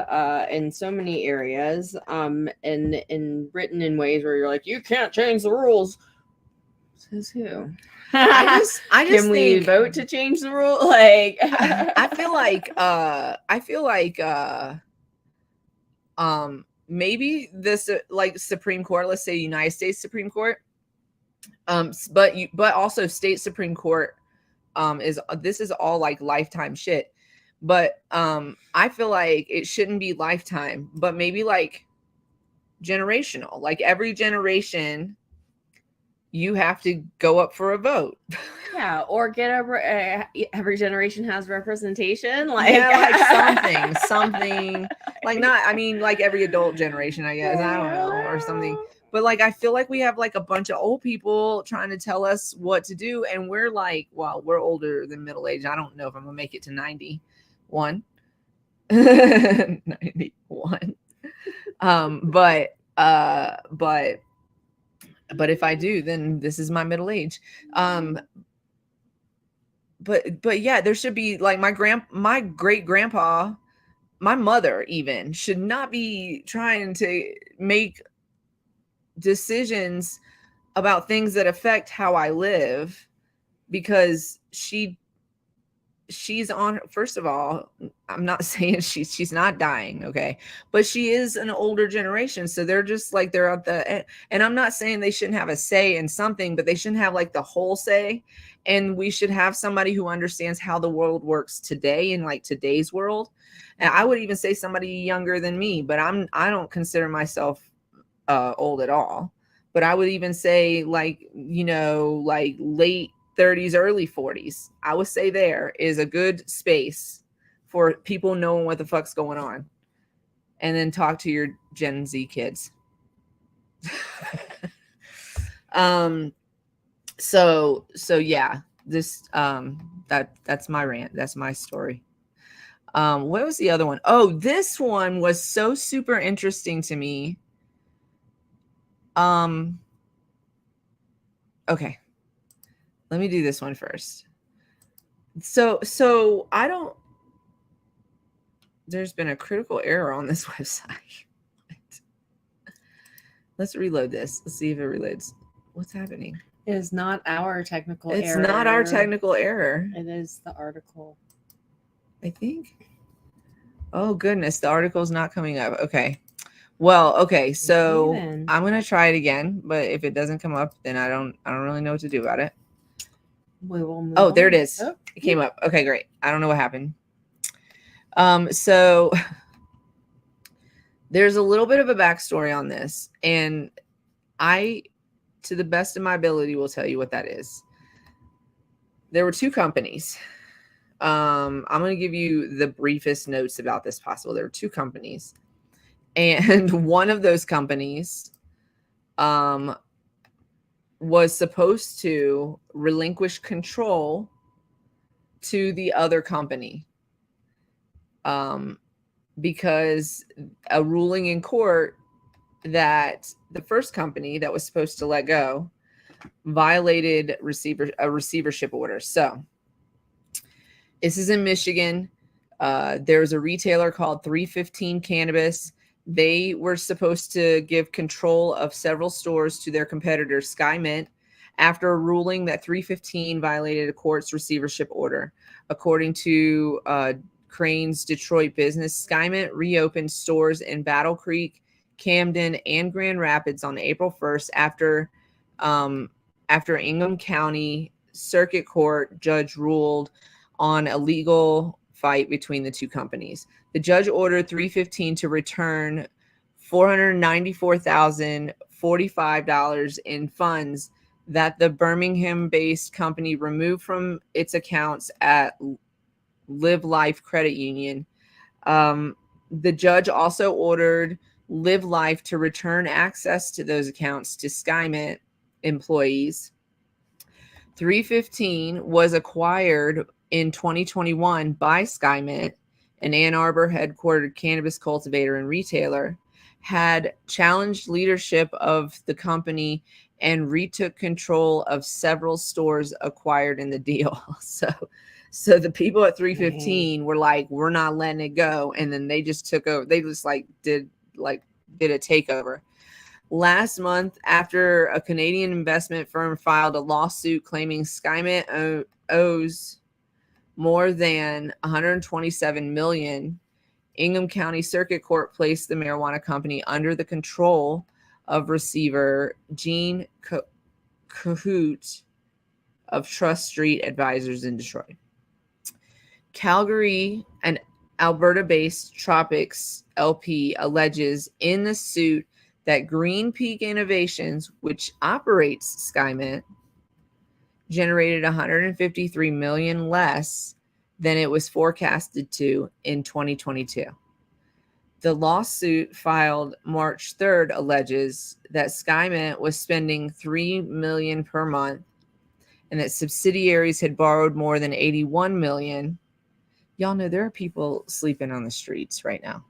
in so many areas, and written in ways where you're like, you can't change the rules. Says who? I just Can we think, vote to change the rule? Like, I feel like maybe this like Supreme Court, let's say United States Supreme Court, but also state Supreme Court, this is all like lifetime shit. But I feel like it shouldn't be lifetime, but maybe like generational. Like every generation you have to go up for a vote. Yeah, or get every generation has representation. Like, yeah, like something like, not, I mean, like every adult generation, I guess. I don't know, or something. But like, I feel like we have like a bunch of old people trying to tell us what to do, and we're like, well, we're older than middle age. I don't know if I'm gonna make it to 91. 91. But if I do, then this is my middle age. But yeah, there should be like my great grandpa, my mother even should not be trying to make decisions about things that affect how I live, because she's on, first of all, I'm not saying she's not dying, okay, but she is an older generation, so they're just like, they're at the, and I'm not saying they shouldn't have a say in something, but they shouldn't have like the whole say. And we should have somebody who understands how the world works today, in like today's world. And I would even say somebody younger than me, but I don't consider myself old at all. But I would even say like, like late 30s, early 40s. I would say there is a good space for people knowing what the fuck's going on. And then talk to your Gen Z kids. So yeah, this that's my rant. That's my story. What was the other one? Oh, this one was so super interesting to me. Okay. Let me do this one first. So I don't, there's been a critical error on this website. Let's reload this. Let's see if it reloads. What's happening? It is not our technical error. It's not our technical error. It is the article, I think. Oh goodness, the article's not coming up. Okay. Well, okay, so I'm gonna try it again, but if it doesn't come up, then I don't really know what to do about it. We will move on. There it is. Oh. It came up. Okay, great. I don't know what happened. So there's a little bit of a backstory on this, and I, to the best of my ability, will tell you what that is. There were two companies. I'm going to give you the briefest notes about this possible. There were two companies, and one of those companies was supposed to relinquish control to the other company, because a ruling in court that the first company that was supposed to let go violated a receivership order. So this is in Michigan. There's a retailer called 315 Cannabis. They were supposed to give control of several stores to their competitor, SkyMint, after a ruling that 315 violated a court's receivership order. According to Crane's Detroit business, SkyMint reopened stores in Battle Creek, Camden, and Grand Rapids on April 1st after Ingham County Circuit Court judge ruled on a legal fight between the two companies. The judge ordered 315 to return $494,045 in funds that the Birmingham-based company removed from its accounts at Live Life Credit Union. The judge also ordered Live Life to return access to those accounts to SkyMint employees. 315 was acquired in 2021 by SkyMint, an Ann Arbor headquartered cannabis cultivator and retailer, had challenged leadership of the company and retook control of several stores acquired in the deal. So the people at 315 were like, we're not letting it go. And then they just took over. They just did a takeover. Last month, after a Canadian investment firm filed a lawsuit claiming Skymint owes more than $127 million, Ingham County Circuit Court placed the marijuana company under the control of receiver Gene Cahoot of Trust Street Advisors in Detroit. Calgary and Alberta-based Tropics LP alleges in the suit that Green Peak Innovations, which operates Skymint, generated $153 million less than it was forecasted to in 2022. The lawsuit filed March 3rd alleges that Skymint was spending $3 million per month and that subsidiaries had borrowed more than $81 million. Y'all know there are people sleeping on the streets right now.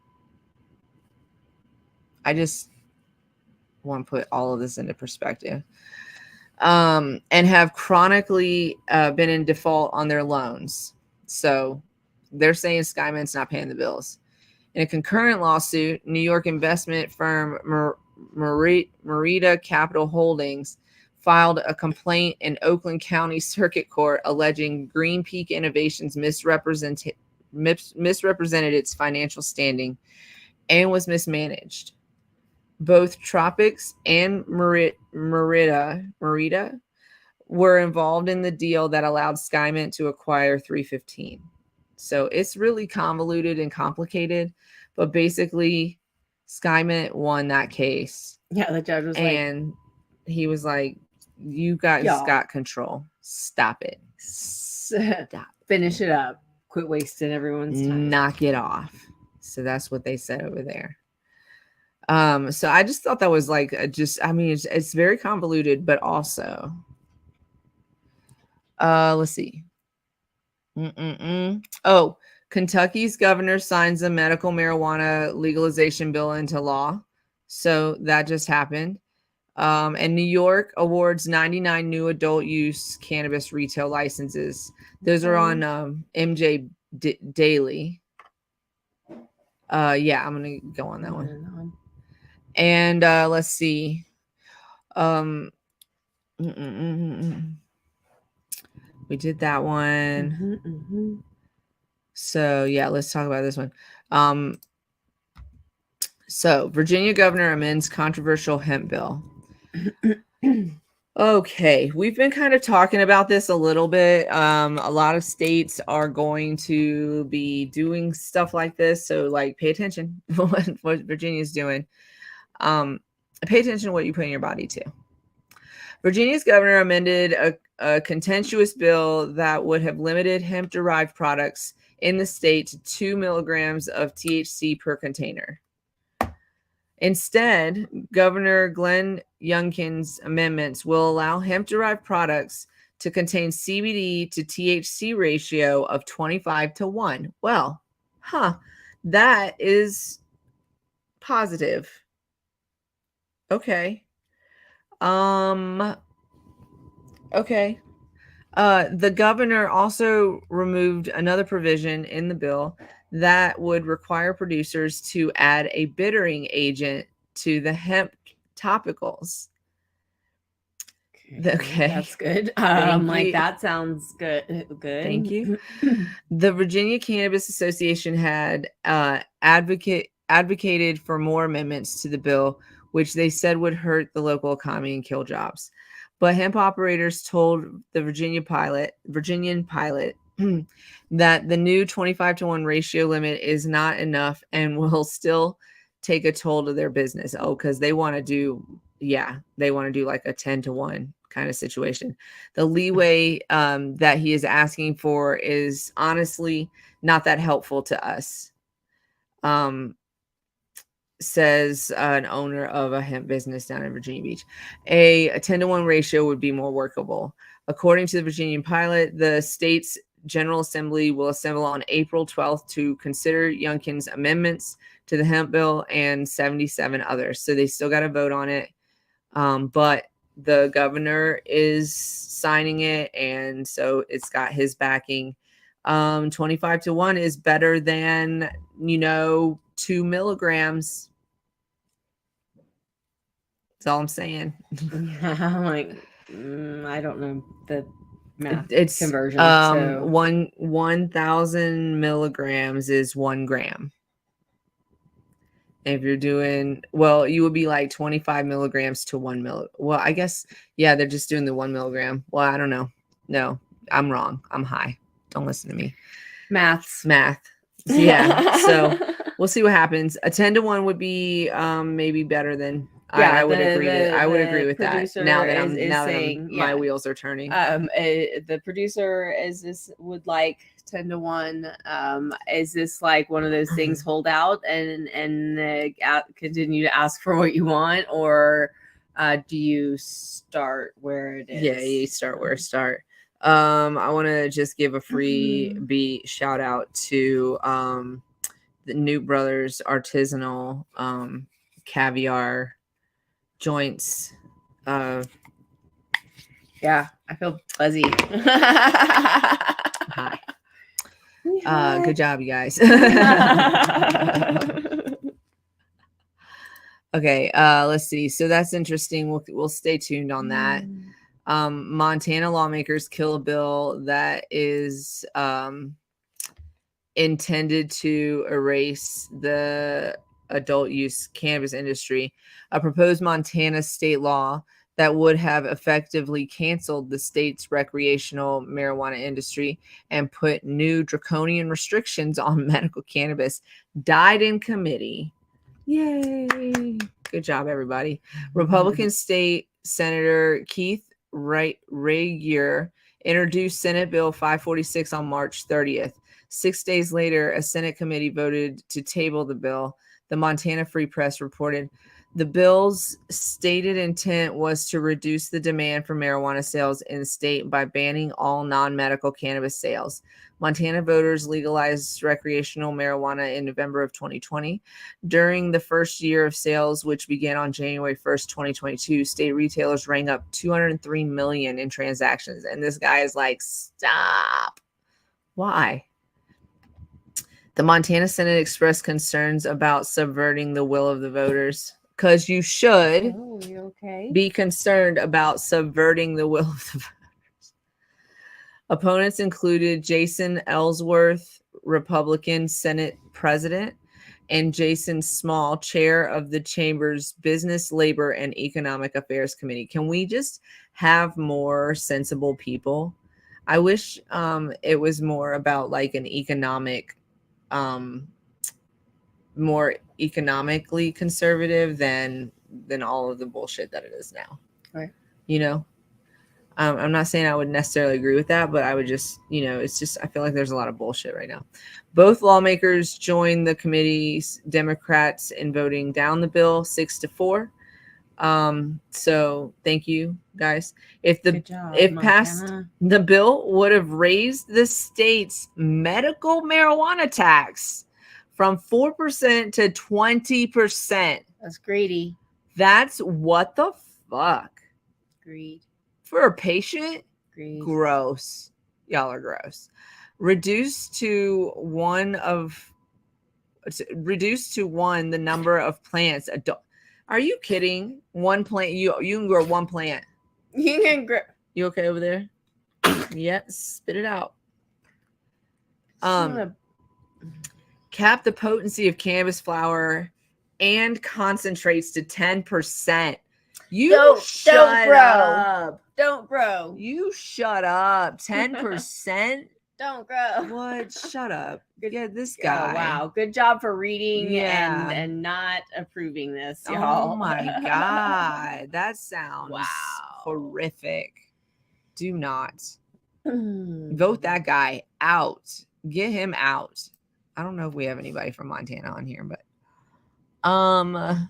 I just want to put all of this into perspective. And have chronically been in default on their loans. So they're saying Skymint's not paying the bills. In a concurrent lawsuit, New York investment firm Merida Capital Holdings filed a complaint in Oakland County Circuit Court alleging Green Peak Innovations misrepresented its financial standing and was mismanaged. Both Tropics and Merida were involved in the deal that allowed Skymint to acquire 315. So it's really convoluted and complicated, but basically Skymint won that case. Yeah, the judge was and he was like, you guys got control. Stop it. Stop. Finish it up. Quit wasting everyone's time. Knock it off. So that's what they said over there. So I just thought that was it's very convoluted, but also, let's see. Oh, Kentucky's governor signs a medical marijuana legalization bill into law. So that just happened. And New York awards 99 new adult use cannabis retail licenses. Those are on MJ Daily. Yeah, I'm going to go on that one. And let's see. We did that one. So yeah, let's talk about this one. So Virginia governor amends controversial hemp bill. Okay, we've been kind of talking about this a little bit. A lot of states are going to be doing stuff like this, so pay attention what Virginia's doing. Pay attention to what you put in your body too. Virginia's governor amended a contentious bill that would have limited hemp-derived products in the state to 2 milligrams of THC per container. Instead, Governor Glenn Youngkin's amendments will allow hemp-derived products to contain CBD to THC ratio of 25-1. Well, that is positive. Okay. Okay. The governor also removed another provision in the bill that would require producers to add a bittering agent to the hemp topicals. Okay. That's good. That sounds good. Thank you. The Virginia Cannabis Association had advocated for more amendments to the bill, which they said would hurt the local economy and kill jobs. But hemp operators told the Virginian pilot that the new 25-1 ratio limit is not enough and will still take a toll to their business. Oh, because they want to do like a 10-1 kind of situation. The leeway that he is asking for is honestly not that helpful to us. Says an owner of a hemp business down in Virginia Beach. A 10-1 ratio would be more workable. According to the Virginian pilot, the state's General Assembly will assemble on April 12th to consider Youngkin's amendments to the hemp bill and 77 others. So they still got to vote on it. But the governor is signing it, and so it's got his backing. 25 to 1 is better than 2 milligrams. That's all I'm saying. I'm like, I don't know the math It's conversion. So 1,000 milligrams is 1 gram. If you're doing, well, you would be like 25 milligrams to 1 mil. Well, I guess, yeah, they're just doing the 1 milligram. Well, I don't know. No, I'm wrong. I'm high. Don't listen to me. Math. Yeah. So we'll see what happens. A 10 to 1 would be maybe better than. Yeah, I would agree. I would agree with that. Now that my wheels are turning. The producer would like 10 to 1. Is this like one of those things, hold out and continue to ask for what you want, or do you start where it is? Yeah, you start where it start. I want to just give a free shout out to the New Brothers Artisanal caviar joints. Yeah, I feel fuzzy. Hi. Good job, you guys. Okay, let's see. So that's interesting. We'll stay tuned on that. Montana lawmakers kill a bill that is intended to erase the adult use cannabis industry. A proposed Montana state law that would have effectively canceled the state's recreational marijuana industry and put new draconian restrictions on medical cannabis died in committee. Yay! Good job, everybody. Republican State Senator Keith Ragier introduced Senate Bill 546 on March 30th. 6 days later, a Senate committee voted to table the bill. The Montana Free Press reported the bill's stated intent was to reduce the demand for marijuana sales in the state by banning all non-medical cannabis sales. Montana voters legalized recreational marijuana in November of 2020. During the first year of sales, which began on January 1st, 2022, state retailers rang up $203 million in transactions. And this guy is like, stop. Why? The Montana Senate expressed concerns about subverting the will of the voters. Because you should be concerned about subverting the will of the voters. Opponents included Jason Ellsworth, Republican Senate President, and Jason Small, chair of the Chamber's Business, Labor, and Economic Affairs Committee. Can we just have more sensible people? I wish it was more about like an economic, more economically conservative than all of the bullshit that it is now. Right. I'm not saying I would necessarily agree with that, but I would just, it's just, I feel like there's a lot of bullshit right now. Both lawmakers joined the committee's Democrats in voting down the bill 6-4. So thank you guys. If passed, the bill would have raised the state's medical marijuana tax from 4% to 20%. That's greedy. That's what the fuck. Greed. For a patient? Greed. Gross. Y'all are gross. Reduced to one the number of plants. Are you kidding? One plant. You can grow one plant. You can grow. You okay over there? Yeah, spit it out. Cap the potency of cannabis flower and concentrates to 10%. Don't grow. Don't grow. You shut up. 10%? Don't grow. What? Shut up. Yeah, this guy. Oh, wow. Good job for reading and not approving this, y'all. Oh my God. That sounds horrific. Do not. Vote that guy out. Get him out. I don't know if we have anybody from Montana on here, but I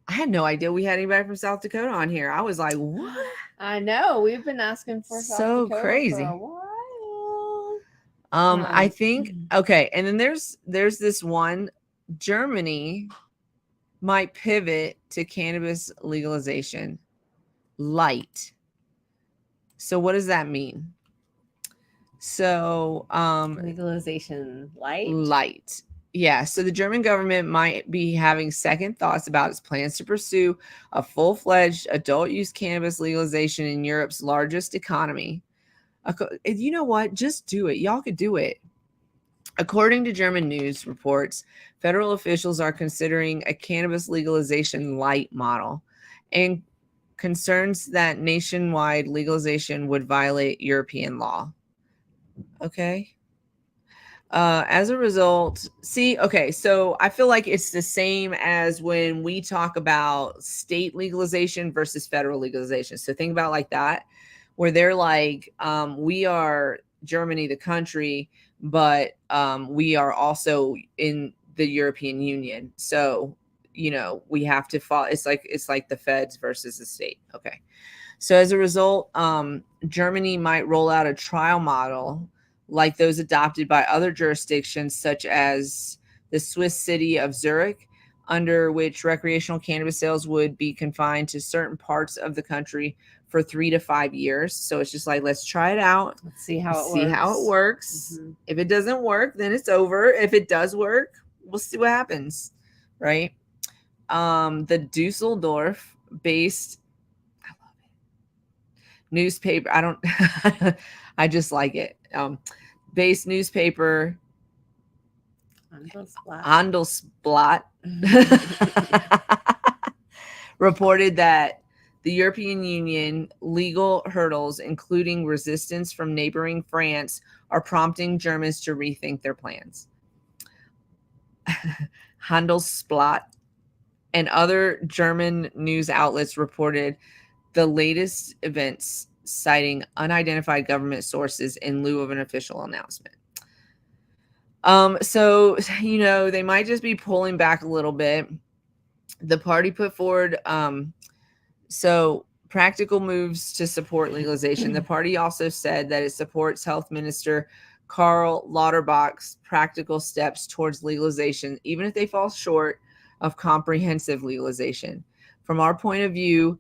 had no idea we had anybody from South Dakota on here. I was like, what? I know. We've been asking for South Dakota crazy. For a while. I think, okay. And then there's this one, Germany might pivot to cannabis legalization. light. So what does that mean? So legalization light. Light. Yeah, so the German government might be having second thoughts about its plans to pursue a full-fledged adult use cannabis legalization in Europe's largest economy. You know what? Just do it. Y'all could do it. According to German news reports, federal officials are considering a cannabis legalization light model and concerns that nationwide legalization would violate European law. Okay. As a result, so I feel like it's the same as when we talk about state legalization versus federal legalization. So think about like that, where they're like, we are Germany, the country, but we are also in the European Union. So, we have to follow. It's like the feds versus the state. Okay. So as a result, Germany might roll out a trial model like those adopted by other jurisdictions, such as the Swiss city of Zurich, under which recreational cannabis sales would be confined to certain parts of the country for 3 to 5 years. So it's just like, let's try it out. Let's see how it works. Mm-hmm. If it doesn't work, then it's over. If it does work, we'll see what happens. Right. The Dusseldorf based newspaper. I just like it. Based newspaper Handelsblatt reported that the European Union legal hurdles, including resistance from neighboring France, are prompting Germans to rethink their plans. Handelsblatt and other German news outlets reported the latest events, citing unidentified government sources in lieu of an official announcement. So, they might just be pulling back a little bit. The party put forward, practical moves to support legalization. The party also said that it supports Health Minister Karl Lauterbach's practical steps towards legalization, even if they fall short of comprehensive legalization. From our point of view,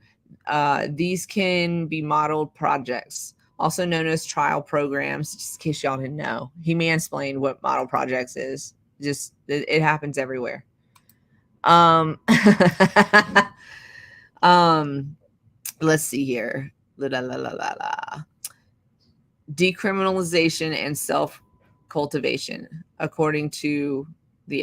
these can be modeled projects, also known as trial programs, just in case y'all didn't know. He mansplained what model projects is. Just, it happens everywhere. Let's see here. Decriminalization and self-cultivation, according to the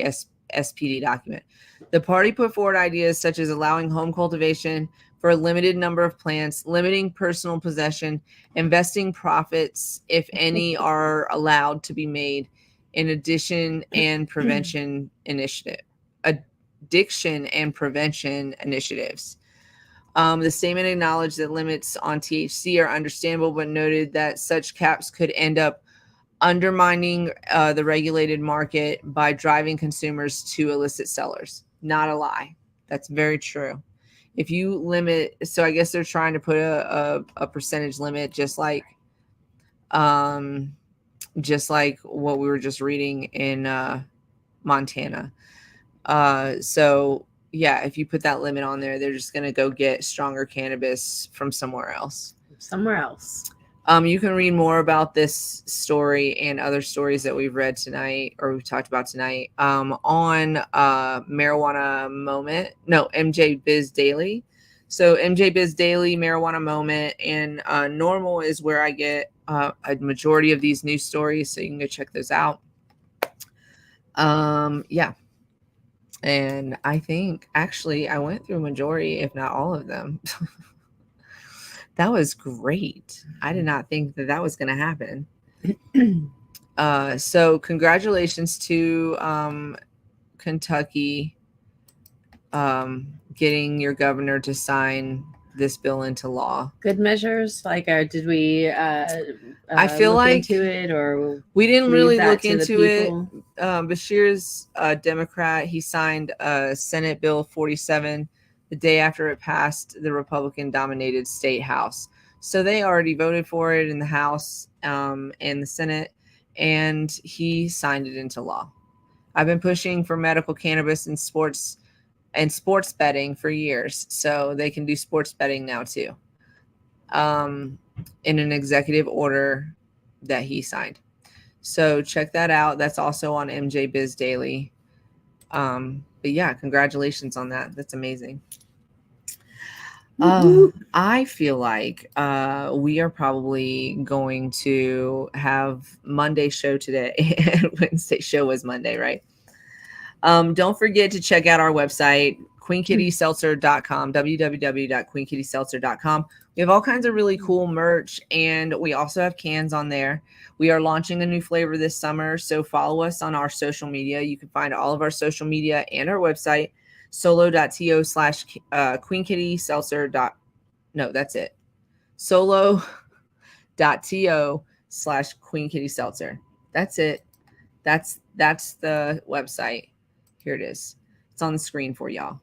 SPD document. The party put forward ideas such as allowing home cultivation for a limited number of plants, limiting personal possession, investing profits, if any, are allowed to be made, in addiction and prevention initiatives. The statement acknowledged that limits on THC are understandable, but noted that such caps could end up undermining the regulated market by driving consumers to illicit sellers. Not a lie. That's very true. If you limit, so I guess they're trying to put a percentage limit, just like what we were just reading in Montana. So yeah, if you put that limit on there, they're just going to go get stronger cannabis from somewhere else. You can read more about this story and other stories that we've read tonight, or we've talked about tonight, on Marijuana Moment. No, MJ Biz Daily. So MJ Biz Daily, Marijuana Moment, and Normal is where I get a majority of these news stories. So you can go check those out. Yeah. And I think actually I went through a majority, if not all of them. That was great. I did not think that was going to happen. So congratulations to Kentucky getting your governor to sign this bill into law. Good measures. Like, did we I feel look like into it, or we didn't really look into it. Bashir's a Democrat. He signed Senate Bill 47 the day after it passed the Republican-dominated state House. So they already voted for it in the House and the Senate, and he signed it into law. I've been pushing for medical cannabis in sports betting for years, so they can do sports betting now too. in an executive order that he signed. So check that out. That's also on MJ Biz Daily. But yeah, congratulations on that. That's amazing. I feel like we are probably going to have Monday show today. Wednesday show was Monday, right? Don't forget to check out our website, queenkittyseltzer.com, www.queenkittyseltzer.com. We have all kinds of really cool merch, and we also have cans on there. We are launching a new flavor this summer, so follow us on our social media. You can find all of our social media and our website, solo.to slash queenkittyseltzer. No, that's it. Solo.to slash queenkittyseltzer. That's it. That's the website. Here it is. It's on the screen for y'all.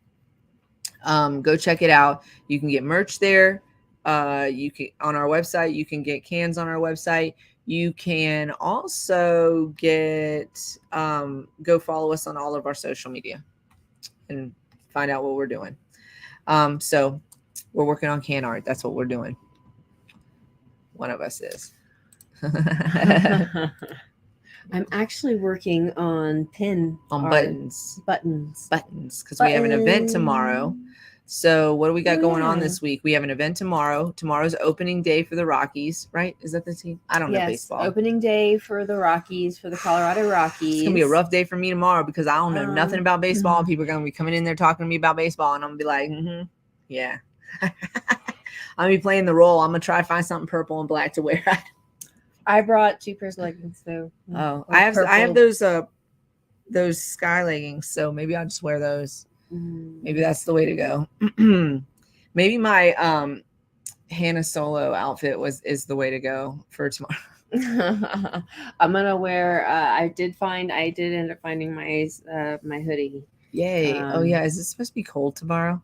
Go check it out. You can get merch there. You can on our website. You can get cans on our website. You can also get go follow us on all of our social media and find out what we're doing. So we're working on can art. That's what we're doing. One of us is. I'm actually working on buttons because we have an event tomorrow. So what do we got going on this week? We have an event tomorrow. Tomorrow's opening day for the Rockies, right? Is that the team? I don't know baseball. Opening day for the Rockies, for the Colorado Rockies. It's gonna be a rough day for me tomorrow because I don't know nothing about baseball. People are gonna be coming in there talking to me about baseball, and I'm gonna be like, yeah. I'm gonna be playing the role. I'm gonna try to find something purple and black to wear. I brought 2 pairs of leggings though. I have those sky leggings, so maybe I'll just wear those. Maybe that's the way to go. Maybe my Hannah Solo outfit is the way to go for tomorrow. I'm gonna wear. I did end up finding my my hoodie. Yay! Oh yeah, is it supposed to be cold tomorrow?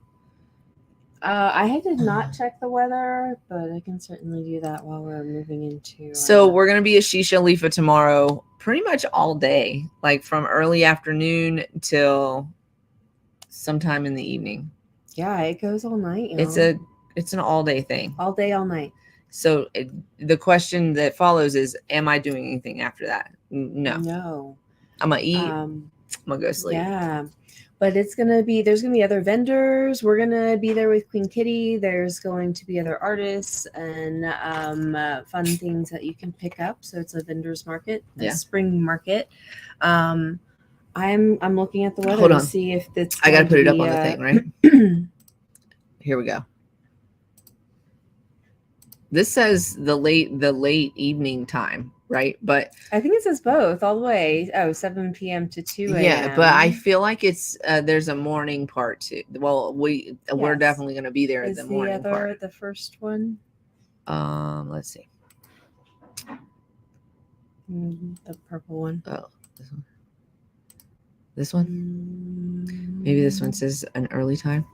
I did not check the weather, but I can certainly do that while we're moving into. So we're gonna be at Shisha Lifa tomorrow, pretty much all day, like from early afternoon till sometime in the evening. Yeah, it goes all night. It's an all day thing. All day, all night. So the question that follows is, am I doing anything after that? No. I'm gonna eat. I'm gonna go sleep. Yeah. But there's going to be other vendors. We're going to be there with Queen Kitty. There's going to be other artists and fun things that you can pick up. So it's a vendor's market, a spring market. I'm looking at the weather to see if it's. I got to put it up on the thing, right? Here we go. This says the late evening time, right? But I think it says both all the way. 7 p.m. to 2 a.m. Yeah, but I feel like it's there's a morning part too. Well, we're definitely going to be there at the morning part. The first one. Let's see. The purple one. Oh, this one. This one? Maybe this one says an early time.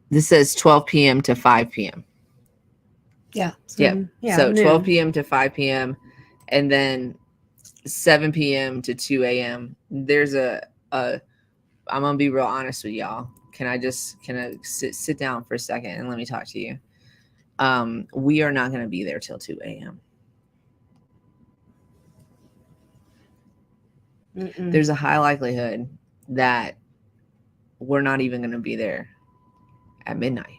This says 12 p.m. to 5 p.m. Yeah. So 12 p.m. to 5 p.m. and then 7 p.m. to 2 a.m. There's I'm gonna be real honest with y'all. Can I sit down for a second and let me talk to you? We are not gonna be there till 2 a.m. There's a high likelihood that we're not even gonna be there at midnight.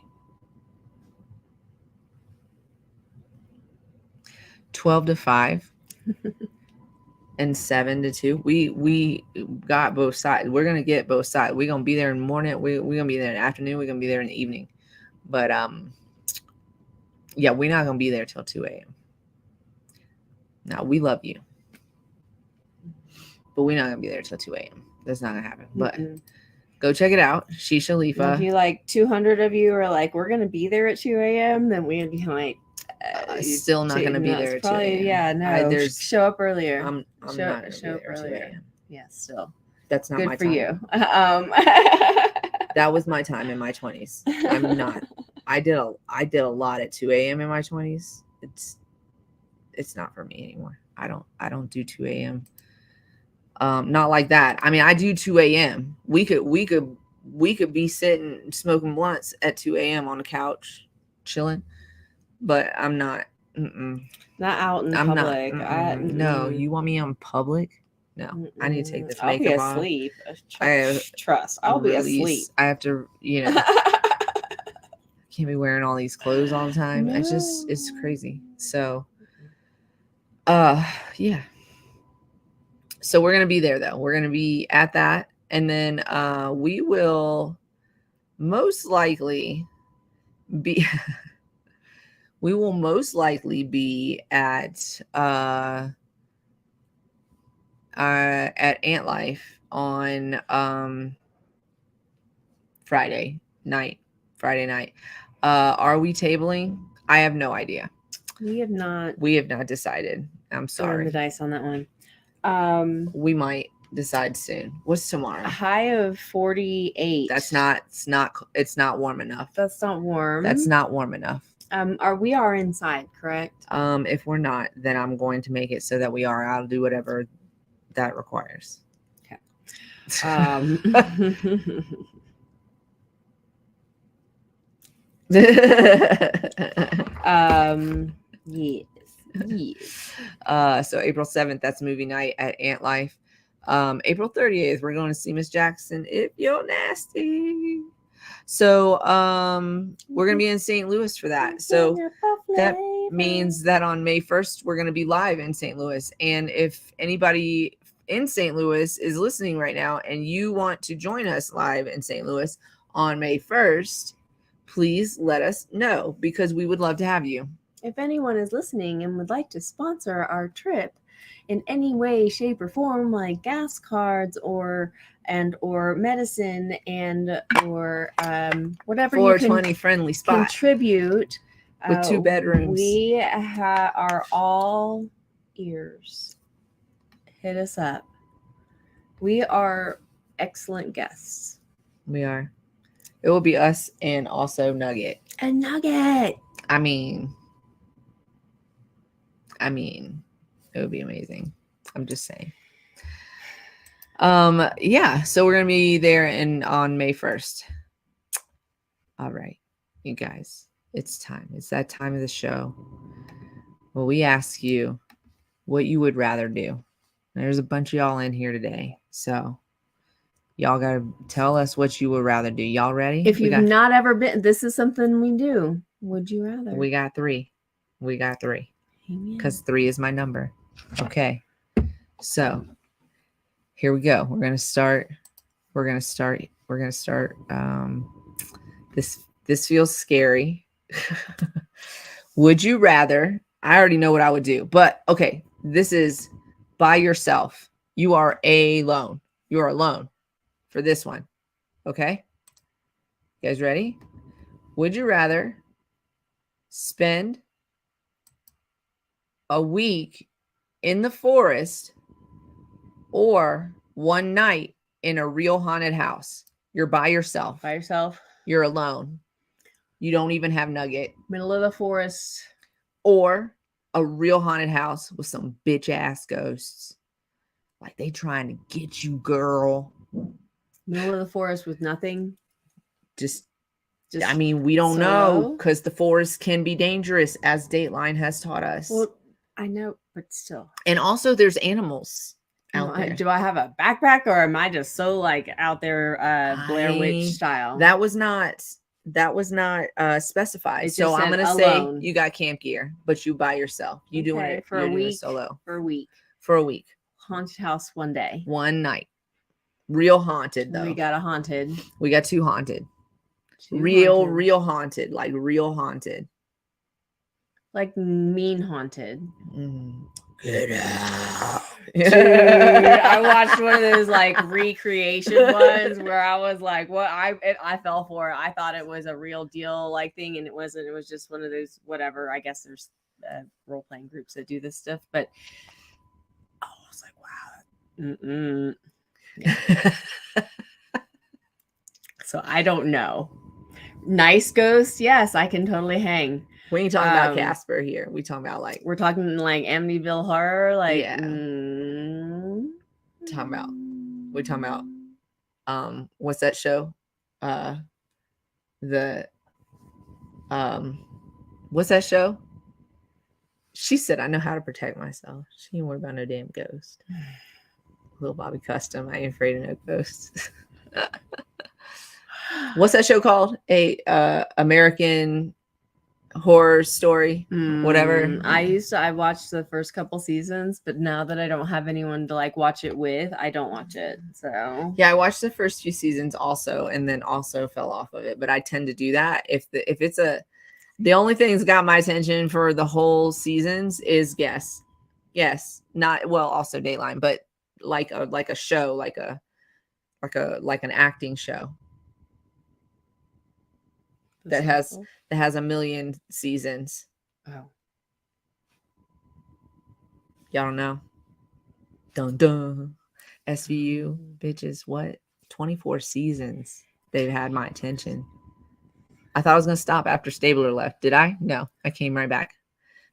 12 to 5 and 7 to 2. We got both sides. We're gonna get both sides. We're gonna be there in the morning. We're gonna be there in the afternoon. We're gonna be there in the evening. But yeah, we're not gonna be there till 2 a.m. Now we love you, but we're not gonna be there till 2 a.m. That's not gonna happen. But go check it out. Shisha Lifa. If you like 200 of you are like, we're gonna be there at 2 a.m., then we're gonna be like, still not going to be there at 2 a.m. Yeah, no. Show up earlier. I'm not going to be there at 2 a.m. Yeah, still. That's not good my for time. You. That was my time in my 20s. I'm not. I did a lot at 2 a.m. in my 20s. It's not for me anymore. I don't do 2 a.m. Not like that. I mean, I do 2 a.m. We could we could be sitting smoking blunts at 2 a.m. on the couch, chilling. But I'm not. Not out in public. No, you want me on public? No, I need to take this makeup off. I'll be asleep. Trust. I'll be asleep. I have to, can't be wearing all these clothes all the time. No. It's crazy. So, yeah. So we're going to be there though. We're going to be at that. And then, we will most likely be, at Ant Life on, Friday night. Are we tabling? I have no idea. We have not decided. I'm sorry. The dice on that one. We might decide soon. What's tomorrow? A high of 48. It's not warm enough. That's not warm. That's not warm enough. We are inside, correct? If we're not, then I'm going to make it so that we are. I'll do whatever that requires. Okay. Yes. So April 7th, that's movie night at Ant Life. April 30th, we're going to see Miss Jackson If You're Nasty. So we're going to be in St. Louis for that. So that means that on May 1st, we're going to be live in St. Louis. And if anybody in St. Louis is listening right now and you want to join us live in St. Louis on May 1st, please let us know, because we would love to have you. If anyone is listening and would like to sponsor our trip in any way, shape, or form, like gas cards or medicine or whatever 420 friendly spot, contribute with 2 bedrooms. We are all ears. Hit us up. We are excellent guests. We are. It will be us and also Nugget. And Nugget. I mean, it would be amazing. I'm just saying. Yeah. So we're gonna be there on May 1st. All right, you guys, it's time. It's that time of the show. Well, we ask you what you would rather do. There's a bunch of y'all in here today, so y'all gotta tell us what you would rather do. Y'all ready? If you've not ever been, this is something we do. Would you rather? We got 3. Because 3 is my number. Okay. So here we go. We're gonna start. This feels scary. Would you rather? I already know what I would do, but okay. This is by yourself. You are alone. You're alone for this one. Okay. You guys ready? Would you rather spend a week in the forest or one night in a real haunted house? You're by yourself. You're alone. You don't even have Nugget. Middle of the forest. Or a real haunted house with some bitch ass ghosts. Like they trying to get you, girl. Middle of the forest with nothing. Just I mean, we don't know, because the forest can be dangerous, as Dateline has taught us. Well, I know, but still. And also there's animals out there. Do I have a backpack, or am I just so like out there Blair Witch style? That was not specified. So I'm gonna say you got camp gear, but you by yourself. You doing it for a week solo. For a week. Haunted house one day. One night. Real haunted though. We got a haunted. We got 2 haunted. Real haunted. Like real haunted. Like mean haunted. Get out. Dude, I watched one of those like recreation ones where I was like, what? I fell for it. I thought it was a real deal like thing, and it wasn't. It was just one of those whatever. I guess there's role-playing groups that do this stuff, but I was like, wow. Yeah. So I don't know. Nice ghost, yes, I can totally hang. We ain't talking about Casper here. We're talking about like Amityville Horror, like yeah. We're talking about what's that show? the what's that show? She said, I know how to protect myself. She ain't worried about no damn ghost. Little Bobby Custom. I ain't afraid of no ghosts. What's that show called? American Horror Story, whatever. I watched the first couple seasons, but now that I don't have anyone to like watch it with, I don't watch it. So yeah, I watched the first few seasons also, and then also fell off of it. But I tend to do that if it's the only thing that's got my attention for the whole seasons is yes, not well, also Dateline, but like a show, like an acting show that has 1,000,000 seasons. Oh, y'all don't know? Dun dun. SVU bitches. What? 24 seasons. They've had my attention. I thought I was gonna stop after Stabler left. Did I? No, I came right back.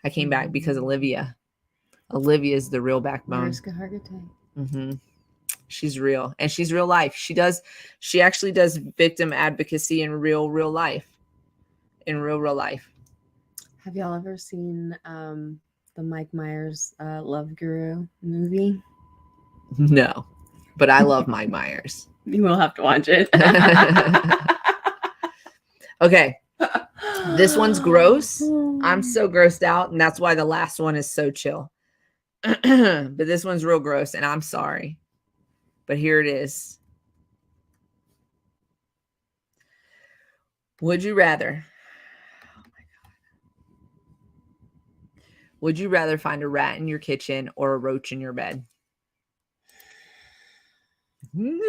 I came back because Olivia is the real backbone. Mariska Hargitay. She's real, and she's real life. She actually does victim advocacy in real life. In real life. Have y'all ever seen the Mike Myers Love Guru movie? No, but I love Mike Myers. You will have to watch it. Okay. This one's gross. I'm so grossed out, and that's why the last one is so chill. But this one's real gross, and I'm sorry. But here it is. Would you rather? Oh my God. Would you rather find a rat in your kitchen or a roach in your bed? I'm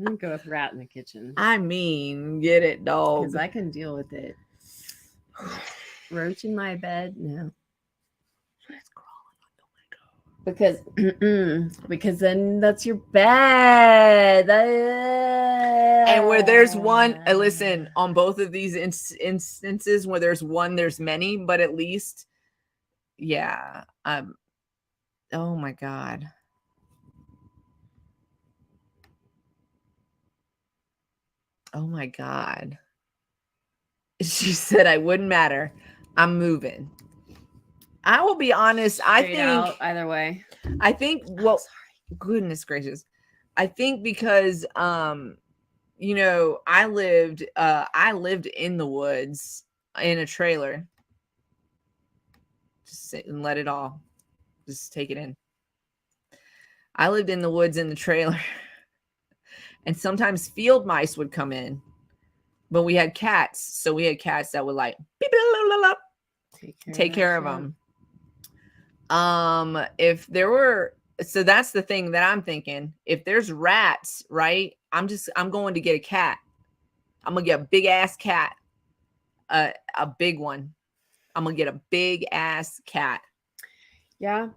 gonna go with rat in the kitchen. I mean, get it, dog. Because I can deal with it. Roach in my bed? No. Because then that's your bed. And where there's one, listen, on both of these instances where there's one, there's many, but at least, yeah. Oh my God. Oh my God. She said, I wouldn't matter. I'm moving. I will be honest. I think either way. I think, well, goodness gracious. I think because, you know, I lived in the woods in a trailer. Just sit and let it all, just take it in. I lived in the woods in the trailer. And sometimes field mice would come in, but we had cats. So we had cats that would like beep, blah, blah, blah, take care of them. If there were, so that's the thing that I'm thinking. If there's rats, right? I'm going to get a cat. I'm gonna get a big ass cat, a big one. I'm gonna get a big ass cat. Yeah.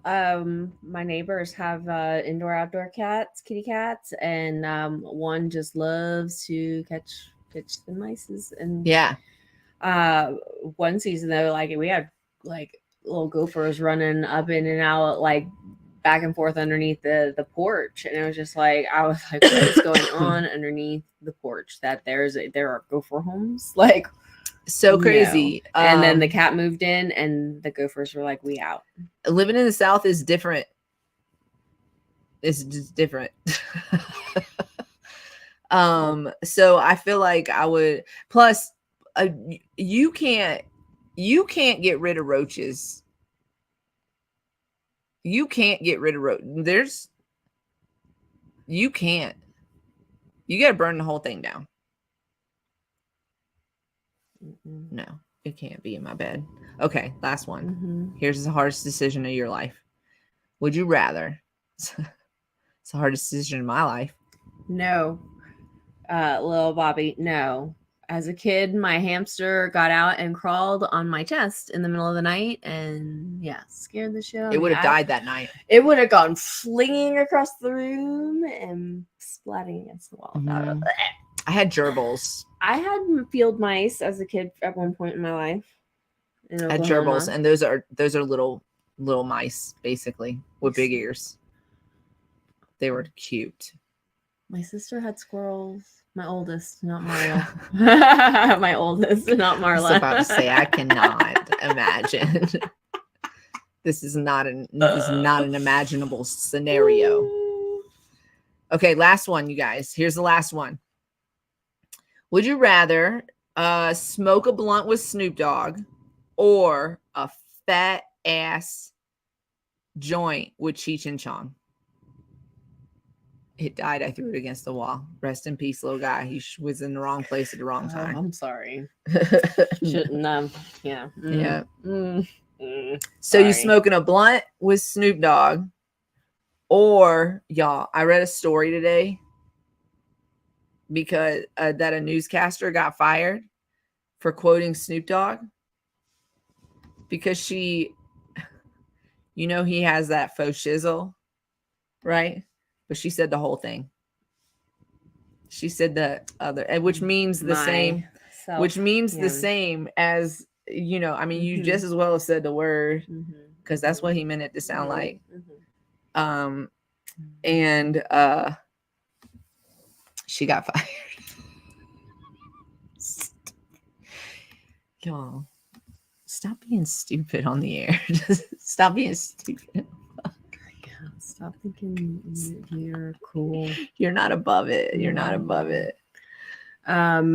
My neighbors have indoor outdoor cats, kitty cats, and one just loves to catch the mice. And yeah, one season though, like we had like little gophers running up in and out, like back and forth underneath the porch, and it was just like I was like, what is going on underneath the porch? That there are gopher homes, like. So crazy. No. And then the cat moved in and the gophers were like, we out. Living in the South is different. It's just different. So I feel like I would, plus you can't get rid of roaches. You can't get rid of roaches. You can't. You got to burn the whole thing down. No, it can't be in my bed. Okay, last one. Here's the hardest decision of your life. Would you rather? It's the hardest decision in my life. No, little Bobby, no. As a kid, my hamster got out and crawled on my chest in the middle of the night, and scared the shit out of me. It would have died that night. It would have gone flinging across the room and splatting against the wall. I had gerbils. I had field mice as a kid at one point in my life. I had gerbils, and those are little little mice, basically, with big ears. They were cute. My sister had squirrels. My oldest, not Marla. My oldest, not Marla. I was about to say, I cannot imagine. This is not an imaginable scenario. Okay, last one, you guys. Here's the last one. Would you rather smoke a blunt with Snoop Dogg or a fat ass joint with Cheech and Chong? It died. I threw it against the wall. Rest in peace, little guy. He was in the wrong place at the wrong time. I'm sorry. Shouldn't have. Yeah. Yeah. So Sorry. you smoking a blunt with Snoop Dogg, or y'all? I read a story today because that a newscaster got fired for quoting Snoop Dogg because she, you know, he has that faux shizzle, right? But she said the whole thing. She said the other, which means the same, which means the same as, you know, I mean, you just as well have said the word because that's what he meant it to sound like. And she got fired. Y'all, stop being stupid on the air. Just stop being stupid. Stop thinking you're cool. You're not above it. You're not above it. I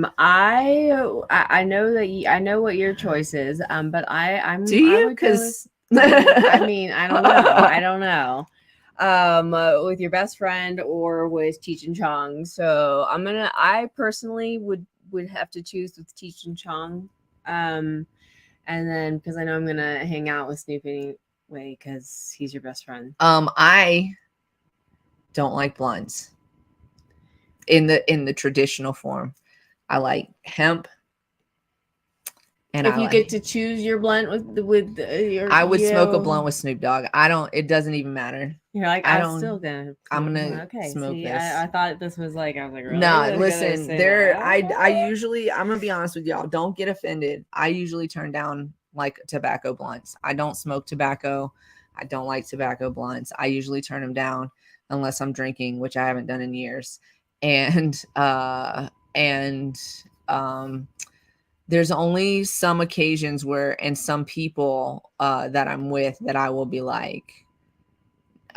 know that I know what your choice is. But I'm. Do you? Because I mean, I don't know. I don't know. With your best friend or with Cheech and Chong. So I personally would have to choose with Cheech and Chong. And then because I know I'm gonna hang out with Snoop anyway because he's your best friend. I don't like blunts in the traditional form. I like hemp. And if you get to choose your blunt with your, I would smoke a blunt with Snoop Dogg. It doesn't even matter. You're like, I'm smoke smoke see, this. I thought this was like, I was like, really? No, listen, I usually, I'm gonna be honest with y'all. Don't get offended. I usually turn down like tobacco blunts. I don't smoke tobacco. I don't like tobacco blunts. I usually turn them down unless I'm drinking, which I haven't done in years. And there's only some occasions where, and some people that I'm with, that I will be like,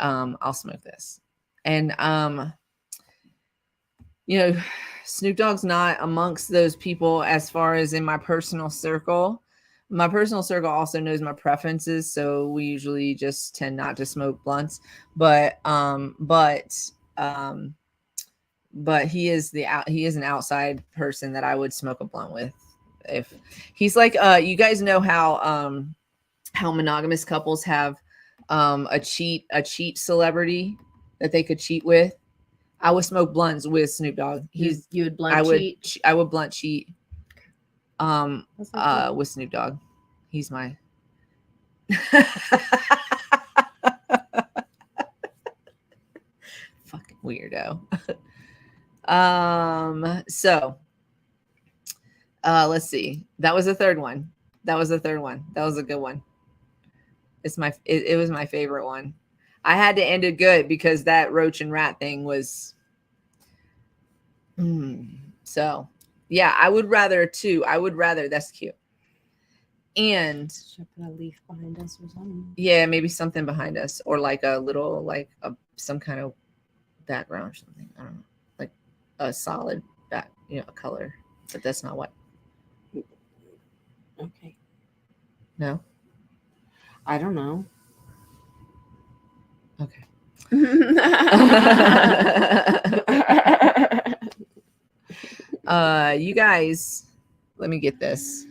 I'll smoke this. And you know, Snoop Dogg's not amongst those people as far as in my personal circle. My personal circle also knows my preferences, so we usually just tend not to smoke blunts. But he is an outside person that I would smoke a blunt with. If he's like, you guys know how monogamous couples have a cheat celebrity that they could cheat with. I would smoke blunts with Snoop Dogg. You would blunt cheat? I would blunt cheat with Snoop Dogg. He's my fucking weirdo. So let's see. That was the third one. That was a good one. It was my favorite one. I had to end it good because that roach and rat thing was so yeah, I would rather that's cute. And should put a leaf behind us or something. Yeah, maybe something behind us, or like a little, like some kind of background or something. I don't know, like a solid back, a color. But that's not what. Okay. No. I don't know. Okay. You guys, let me get this.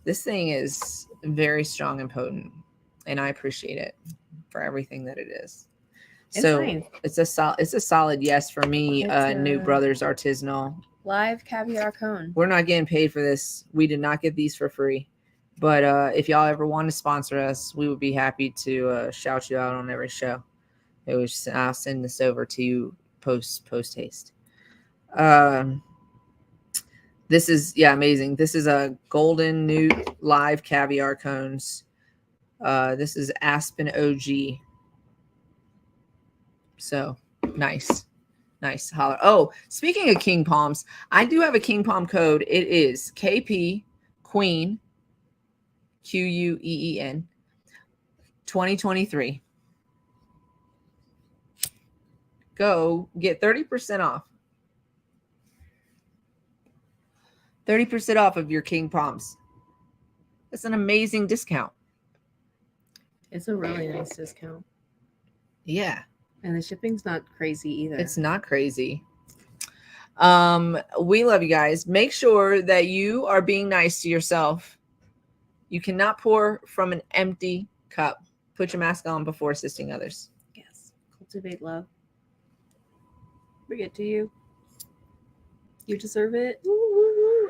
This thing is very strong and potent, and I appreciate it for everything that it is. It's a solid yes for me. New Brothers Artisanal live caviar cone. We're not getting paid for this. We did not get these for free. But if y'all ever want to sponsor us, we would be happy to shout you out on every show. I'll send this over to you post haste. This is, yeah, amazing. This is a golden newt live caviar cones. This is Aspen OG. So nice. Nice. Holler. Oh, speaking of King Palms, I do have a King Palm code. It is KP Queen QUEEN 2023. Go get 30% off. 30% off of your King Palms. That's an amazing discount. It's a really nice discount. Yeah. And the shipping's not crazy either. It's not crazy. We love you guys. Make sure that you are being nice to yourself. You cannot pour from an empty cup. Put your mask on before assisting others. Yes. Cultivate love. Bring it to you. You deserve it.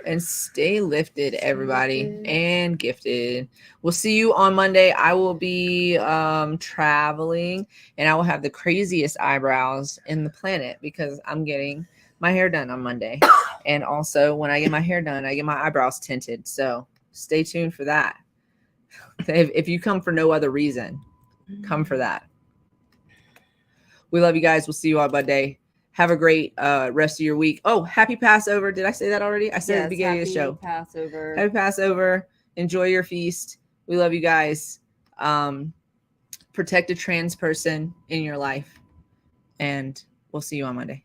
And stay lifted, everybody, and gifted. We'll see you on Monday. I will be traveling, and I will have the craziest eyebrows in the planet because I'm getting my hair done on Monday. And also, when I get my hair done, I get my eyebrows tinted. So stay tuned for that. If you come for no other reason, come for that. We love you guys. We'll see you on Monday. Have a great rest of your week. Oh, happy Passover. Did I say that already? I said at the beginning of the show. Passover. Happy Passover. Enjoy your feast. We love you guys. Protect a trans person in your life. And we'll see you on Monday.